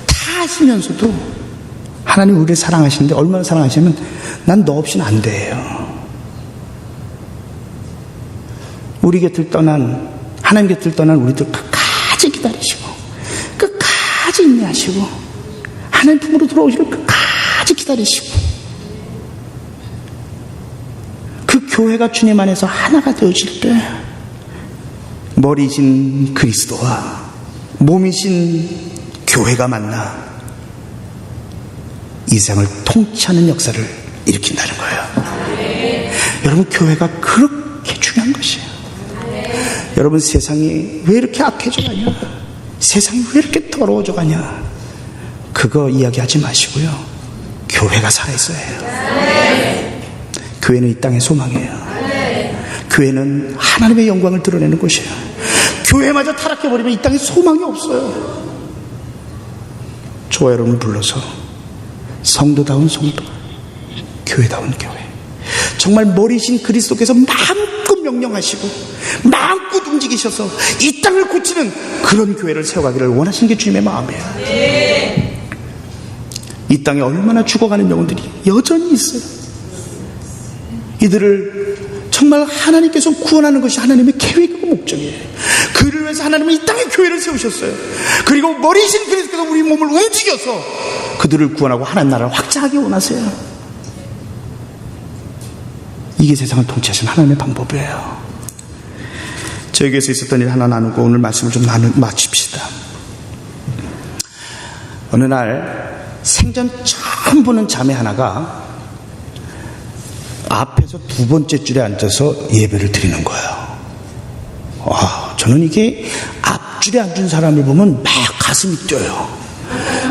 다 하시면서도 하나님 우리를 사랑하시는데 얼마나 사랑하시냐면 난 너 없이는 안 돼요. 우리 곁을 떠난, 하나님 곁을 떠난 우리들 끝까지 기다리시고 끝까지 인내하시고 하나님 품으로 돌아오시길 끝까지 기다리시고 그 교회가 주님 안에서 하나가 되어질 때 머리신 그리스도와 몸이신 교회가 만나 이 세상을 통치하는 역사를 일으킨다는 거예요. 여러분, 교회가 그렇게 중요한 것이에요. 여러분, 세상이 왜 이렇게 악해져 가냐, 세상이 왜 이렇게 더러워져 가냐, 그거 이야기하지 마시고요, 교회가 살아있어야 해요. 교회는 이 땅의 소망이에요. 교회는 하나님의 영광을 드러내는 곳이에요. 교회마저 타락해버리면 이 땅에 소망이 없어요. 저와 여러분을 불러서 성도다운 성도, 교회다운 교회, 정말 머리신 그리스도께서 마음껏 명령하시고 마음껏 움직이셔서 이 땅을 고치는 그런 교회를 세워가기를 원하시는 게 주님의 마음이에요. 이 땅에 얼마나 죽어가는 영혼들이 여전히 있어요. 이들을 정말 하나님께서 구원하는 것이 하나님의 계획이고 목적이에요. 그를 위해서 하나님은 이 땅에 교회를 세우셨어요. 그리고 머리신 그리스도께서 우리 몸을 움직여서 그들을 구원하고 하나님 나라를 확장하기 원하세요. 이게 세상을 통치하시는 하나님의 방법이에요. 저에게서 있었던 일 하나 나누고 오늘 말씀을 좀 마칩시다. 어느 날 생전 처음 보는 자매 하나가 앞에서 두 번째 줄에 앉아서 예배를 드리는 거예요. 저는 이게 앞줄에 앉은 사람을 보면 막 가슴이 뛰어요.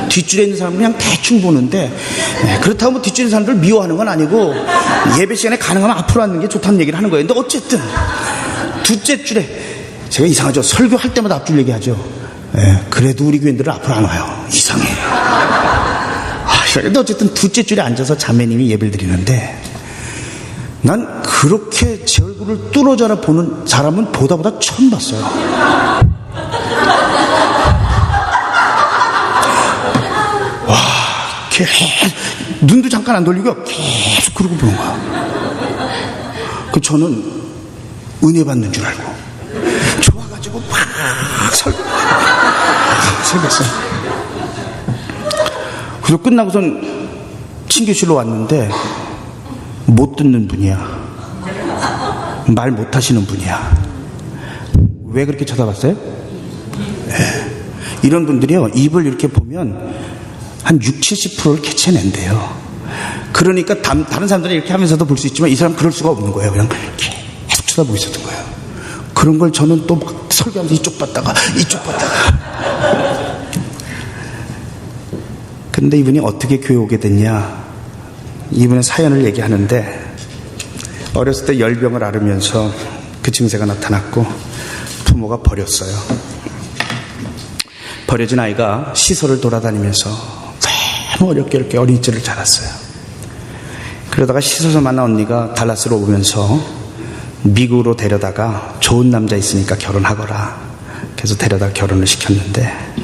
뒷줄에 있는 사람은 그냥 대충 보는데, 그렇다고 뭐 뒷줄에 있는 사람들 미워하는 건 아니고 예배 시간에 가능하면 앞으로 앉는 게 좋다는 얘기를 하는 거예요. 근데 어쨌든 둘째 줄에, 제가 이상하죠, 설교할 때마다 앞줄 얘기하죠. 그래도 우리 교인들은 앞으로 안 와요. 이상해. 근데 어쨌든 둘째 줄에 앉아서 자매님이 예배를 드리는데, 난 그렇게 제 얼굴을 뚫어져라 보는 사람은 보다 처음 봤어요. 와, 눈도 잠깐 안 돌리고 계속 그러고 보는 거야. 그 저는 은혜 받는 줄 알고 좋아가지고 막 설교했어요. 그래서 끝나고선 친교실로 왔는데 못 듣는 분이야. 말 못 하시는 분이야. 왜 그렇게 쳐다봤어요? 이런 분들이요, 입을 이렇게 보면 한 60-70%를 캐쳐낸대요. 그러니까 다른 사람들은 이렇게 하면서도 볼 수 있지만 이 사람은 그럴 수가 없는 거예요. 그냥 계속 쳐다보고 있었던 거예요. 그런 걸 저는 또 막 설교하면서 이쪽 봤다가 근데 이분이 어떻게 교회 오게 됐냐? 이분의 사연을 얘기하는데 어렸을 때 열병을 앓으면서 그 증세가 나타났고 부모가 버렸어요. 버려진 아이가 시설을 돌아다니면서 너무 어렵게 이렇게 어린이집을 자랐어요. 그러다가 시설에서 만난 언니가 달라스로 오면서 미국으로 데려다가 좋은 남자 있으니까 결혼하거라. 그래서 데려다 결혼을 시켰는데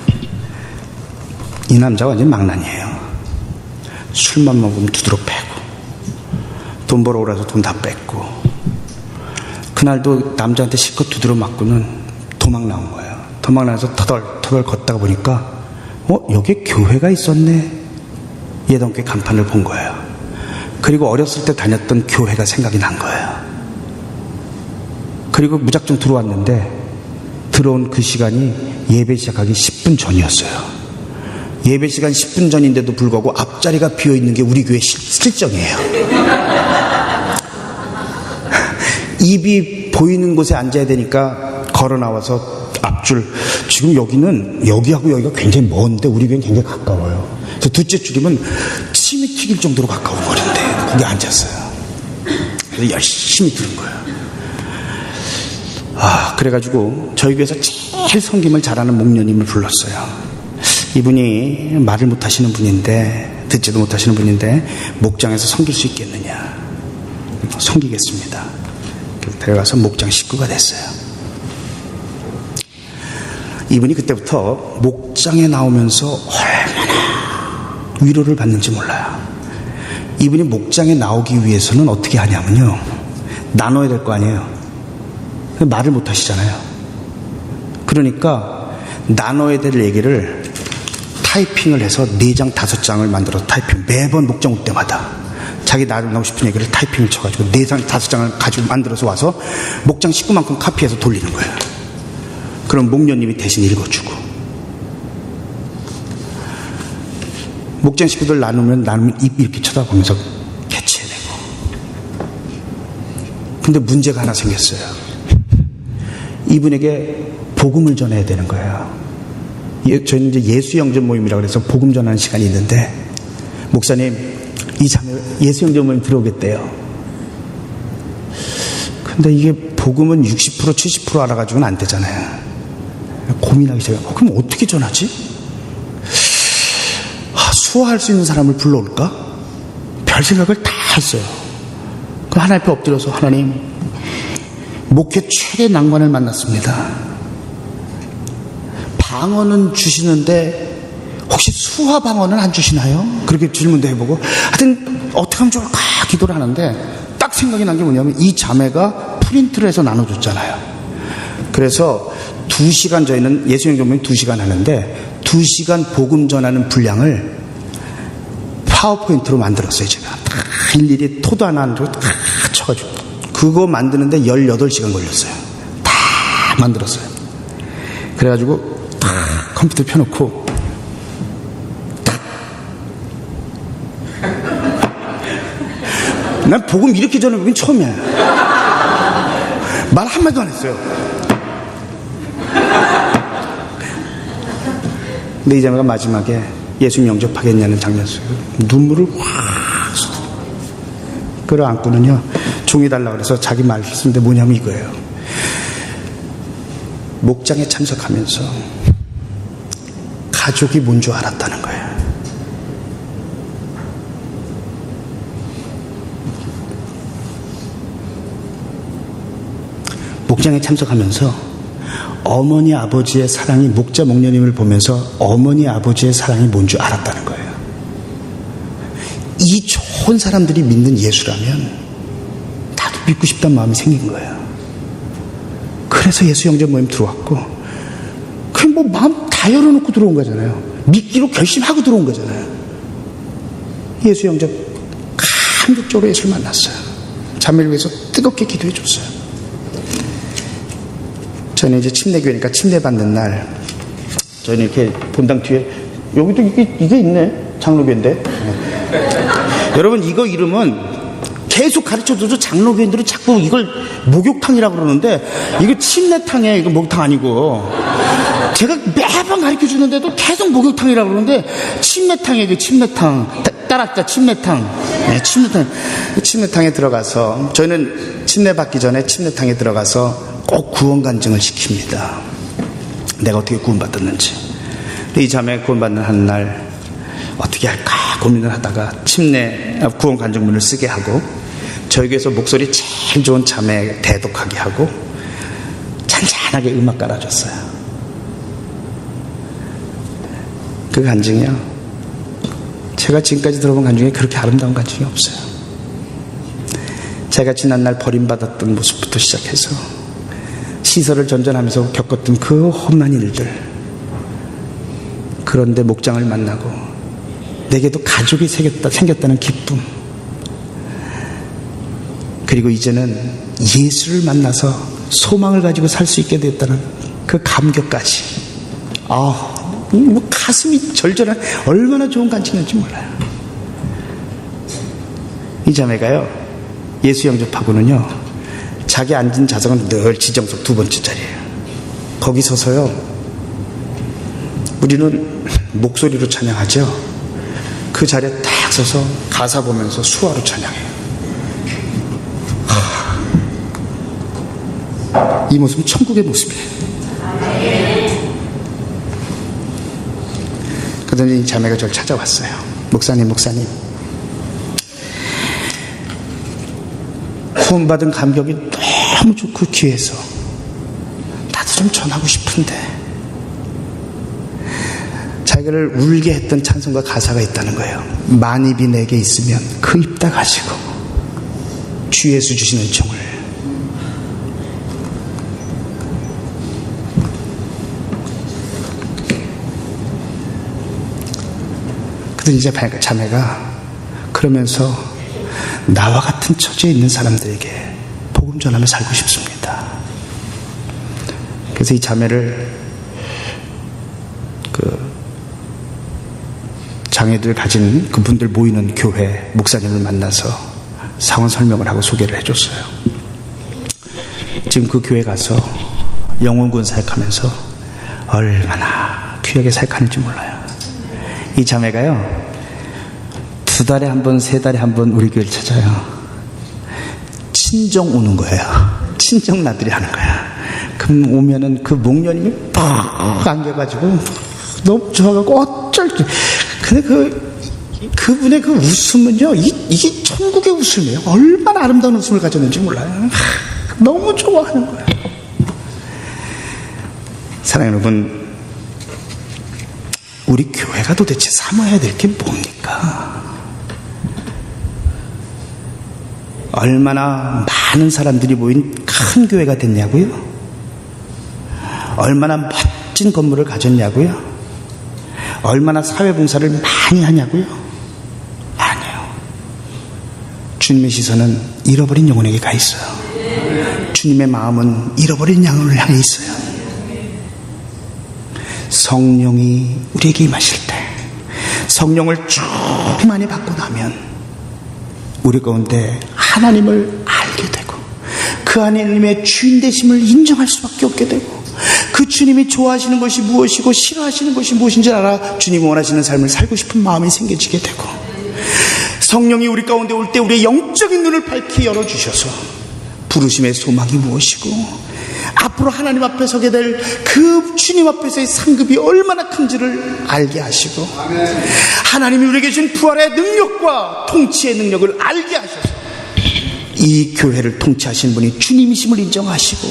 이 남자가 완전 망난이에요. 술만 먹으면 두드러 패고 돈 벌어 오라서 돈 다 뺏고 그날도 남자한테 실컷 두드러 맞고는 도망 나온 거예요. 도망 나서 터덜터덜 걷다가 보니까 여기에 교회가 있었네. 예당교회 간판을 본 거예요. 그리고 어렸을 때 다녔던 교회가 생각이 난 거예요. 그리고 무작정 들어왔는데 들어온 그 시간이 예배 시작하기 10분 전이었어요. 예배 시간 10분 전인데도 불구하고 앞자리가 비어있는 게 우리 교회 실정이에요. 입이 보이는 곳에 앉아야 되니까 걸어 나와서 앞줄, 지금 여기는 여기하고 여기가 굉장히 먼데 우리 교회는 굉장히 가까워요. 그래서 둘째 줄이면 침이 튀길 정도로 가까운 거리인데 거기 앉았어요. 그래서 열심히 들은 거예요. 그래가지고 저희 교회에서 제일 섬김을 잘하는 목녀님을 불렀어요. 이분이 말을 못하시는 분인데, 듣지도 못하시는 분인데 목장에서 섬길 수 있겠느냐. 섬기겠습니다. 그래서 데려가서 목장 식구가 됐어요. 이분이 그때부터 목장에 나오면서 얼마나 위로를 받는지 몰라요. 이분이 목장에 나오기 위해서는 어떻게 하냐면요, 나눠야 될 거 아니에요. 말을 못 하시잖아요. 그러니까 나눠야 될 얘기를 타이핑을 해서 4장 5장을 만들어서 타이핑, 매번 목장 올 때마다 자기 나누고 싶은 얘기를 타이핑을 쳐가지고 4장 5장을 가지고 만들어서 와서 목장 식구만큼 카피해서 돌리는 거예요. 그럼 목녀님이 대신 읽어주고, 목장 식구들 나누면 입 이렇게 쳐다보면서 캐치해내고. 근데 문제가 하나 생겼어요. 이분에게 복음을 전해야 되는 거예요. 저희는 이제 예수영전 모임이라고 해서 복음 전하는 시간이 있는데, 목사님, 이 자매 예수영전 모임 들어오겠대요. 근데 이게 복음은 60% 70% 알아가지고는 안 되잖아요. 고민하기 시작해요. 그럼 어떻게 전하지? 수화할 수 있는 사람을 불러올까? 별 생각을 다 했어요. 그 하나님 앞에 엎드려서, 하나님, 목회 최대 낭만을 만났습니다. 방언은 주시는데 혹시 수화 방언은 안 주시나요? 그렇게 질문도 해보고, 하여튼 어떻게 하면 좋을까 기도를 하는데 딱 생각이 난 게 뭐냐면, 이 자매가 프린트를 해서 나눠줬잖아요. 그래서 2시간, 저희는 예수영전모임 2시간 하는데 2시간 복음 전하는 분량을 파워포인트로 만들었어요. 제가 일일이 토도 하나 안 들고 다 쳐가지고 그거 만드는데 18시간 걸렸어요. 다 만들었어요. 그래가지고 다 컴퓨터 펴놓고 난 복음 이렇게 전해보긴 처음이야. 말 한마디도 안 했어요. 근데 이 자매가 마지막에 예수 영접하겠냐는 장면 속에 눈물을 확 쏟아. 끌어안고는요, 종이 달라고 그래서 자기 말 했는데 뭐냐면 이거예요. 목장에 참석하면서 가족이 뭔 줄 알았다는 거예요. 목장에 참석하면서 어머니 아버지의 사랑이, 목자 목녀님을 보면서 어머니 아버지의 사랑이 뭔 줄 알았다는 거예요. 이 좋은 사람들이 믿는 예수라면 나도 믿고 싶다는 마음이 생긴 거예요. 그래서 예수 영접 모임 들어왔고, 그냥 뭐 마음 다 열어놓고 들어온 거잖아요. 믿기로 결심하고 들어온 거잖아요. 예수 영접 감격적으로 예수를 만났어요. 자매를 위해서 뜨겁게 기도해 줬어요. 저는 이제 침례교회니까 침례 받는 날, 저는 이렇게 본당 뒤에, 여기도 이게 있네. 장로교인데. 네. 여러분, 이거 이름은 계속 가르쳐줘서 장로교인들은 자꾸 이걸 목욕탕이라고 그러는데, 이거 침례탕이에요. 이거 목욕탕 아니고. 제가 매번 가르쳐 주는데도 계속 목욕탕이라고 그러는데 침례탕이에요. 침례탕. 따랐자 침례탕. 네, 침례탕에 들어가서 저희는 침례 받기 전에 침례탕에 들어가서 꼭 구원 간증을 시킵니다. 내가 어떻게 구원받았는지. 이 자매 구원받는 한 날 어떻게 할까 고민을 하다가 구원 간증문을 쓰게 하고 저희 교회에서 목소리 제일 좋은 자매 대독하게 하고 잔잔하게 음악 깔아줬어요. 그 간증이요, 제가 지금까지 들어본 간증에 그렇게 아름다운 간증이 없어요. 제가 지난날 버림받았던 모습부터 시작해서 시설을 전전하면서 겪었던 그 험한 일들, 그런데 목장을 만나고 내게도 가족이 생겼다는 기쁨, 그리고 이제는 예수를 만나서 소망을 가지고 살 수 있게 되었다는 그 감격까지, 뭐 가슴이 절절한, 얼마나 좋은 간증인지 몰라요. 이 자매가요, 예수 영접하고는요, 자기 앉은 좌석은 늘 지정석 2번째 자리예요. 거기 서서요, 우리는 목소리로 찬양하죠. 그 자리에 딱 서서 가사 보면서 수화로 찬양해요. 이 모습은 천국의 모습이에요. 그러더니 이 자매가 저를 찾아왔어요. 목사님, 구원받은 감격이 너무 좋고 귀해서 나도 좀 전하고 싶은데, 자기를 울게 했던 찬송가 가사가 있다는 거예요. 만입이 내게 있으면 그 입 다 가지고 주 예수 주시는 종을. 그래서 이제 자매가 그러면서 나와 같은 처지에 있는 사람들에게 복음 전하며 살고 싶습니다. 그래서 이 자매를 장애들 가진 그분들 모이는 교회 목사님을 만나서 상황 설명을 하고 소개를 해줬어요. 지금 그 교회 가서 영혼구원 사역하면서 얼마나 귀하게 사역하는지 몰라요. 이 자매가요, 2달에 한 번, 3달에 한 번 우리 교회를 찾아요. 친정 오는 거예요. 친정 나들이 하는 거야. 그럼 오면은 그 목련이 팍 안겨가지고 너무 좋아가고 어쩔. 근데 그분의 그 웃음은요, 이게 천국의 웃음이에요. 얼마나 아름다운 웃음을 가졌는지 몰라요. 너무 좋아하는 거예요. 사랑하는 여러분, 우리 교회가 도대체 삼아야 될 게 뭡니까? 얼마나 많은 사람들이 모인 큰 교회가 됐냐고요? 얼마나 멋진 건물을 가졌냐고요? 얼마나 사회봉사를 많이 하냐고요? 아니에요. 주님의 시선은 잃어버린 영혼에게 가 있어요. 주님의 마음은 잃어버린 양을 향해 있어요. 성령이 우리에게 임하실 때, 성령을 충만히 받고 나면 우리 가운데 하나님을 알게 되고 그 하나님의 주인 되심을 인정할 수밖에 없게 되고, 그 주님이 좋아하시는 것이 무엇이고 싫어하시는 것이 무엇인지 알아 주님이 원하시는 삶을 살고 싶은 마음이 생겨지게 되고, 성령이 우리 가운데 올 때 우리의 영적인 눈을 밝히 열어주셔서 부르심의 소망이 무엇이고 앞으로 하나님 앞에 서게 될 그 주님 앞에서의 상급이 얼마나 큰지를 알게 하시고, 하나님이 우리에게 주신 부활의 능력과 통치의 능력을 알게 하셔서 이 교회를 통치하신 분이 주님이심을 인정하시고,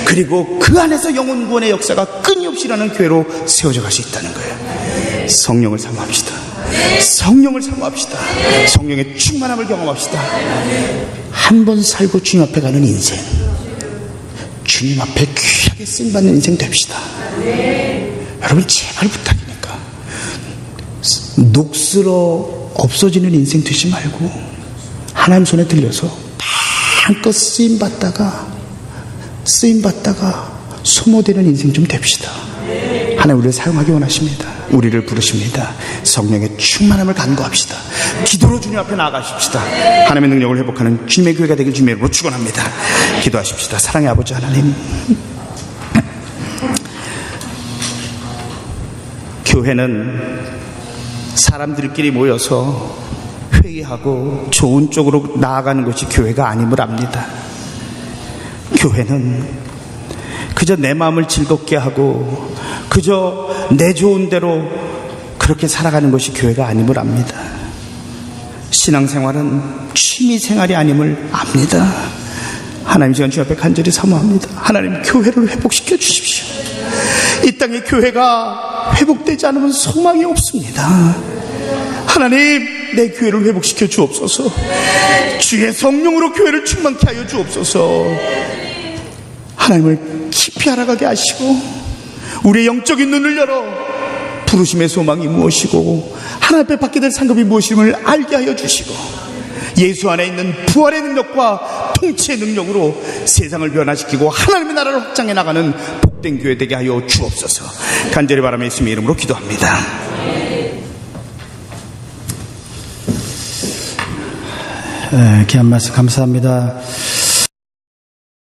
그리고 그 안에서 영혼 구원의 역사가 끊임없이 일어나는 교회로 세워져 갈 수 있다는 거예요. 성령을 사모합시다. 성령을 사모합시다. 성령의 충만함을 경험합시다. 한 번 살고 주님 앞에 가는 인생, 주님 앞에 귀하게 쓰임받는 인생 됩시다. 여러분, 제발 부탁이니까 녹슬어 없어지는 인생 되지 말고 하나님 손에 들려서 한껏 쓰임받다가 소모되는 인생 좀 됩시다. 하나님 우리를 사용하기 원하십니다. 우리를 부르십니다. 성령의 충만함을 간구합시다. 기도로 주님 앞에 나아가십시다. 하나님의 능력을 회복하는 주님의 교회가 되길 주님의 이름으로 축원합니다. 기도하십시다. 사랑의 아버지 하나님, 교회는 사람들끼리 모여서 회의하고 좋은 쪽으로 나아가는 것이 교회가 아님을 압니다. 교회는 그저 내 마음을 즐겁게 하고 그저 내 좋은 대로 그렇게 살아가는 것이 교회가 아님을 압니다. 신앙생활은 취미생활이 아님을 압니다. 하나님, 시간 주 앞에 간절히 사모합니다. 하나님, 교회를 회복시켜 주십시오. 이 땅에 교회가 회복되지 않으면 소망이 없습니다. 하나님, 내 교회를 회복시켜 주옵소서. 주의 성령으로 교회를 충만케 하여 주옵소서. 하나님을 깊이 알아가게 하시고 우리의 영적인 눈을 열어 부르심의 소망이 무엇이고 하나님 앞에 받게 될 상급이 무엇임을 알게 하여 주시고 예수 안에 있는 부활의 능력과 통치의 능력으로 세상을 변화시키고 하나님의 나라를 확장해 나가는 복된 교회 되게 하여 주옵소서. 간절히 바라며 예수님의 이름으로 기도합니다. 귀한 말씀 감사합니다.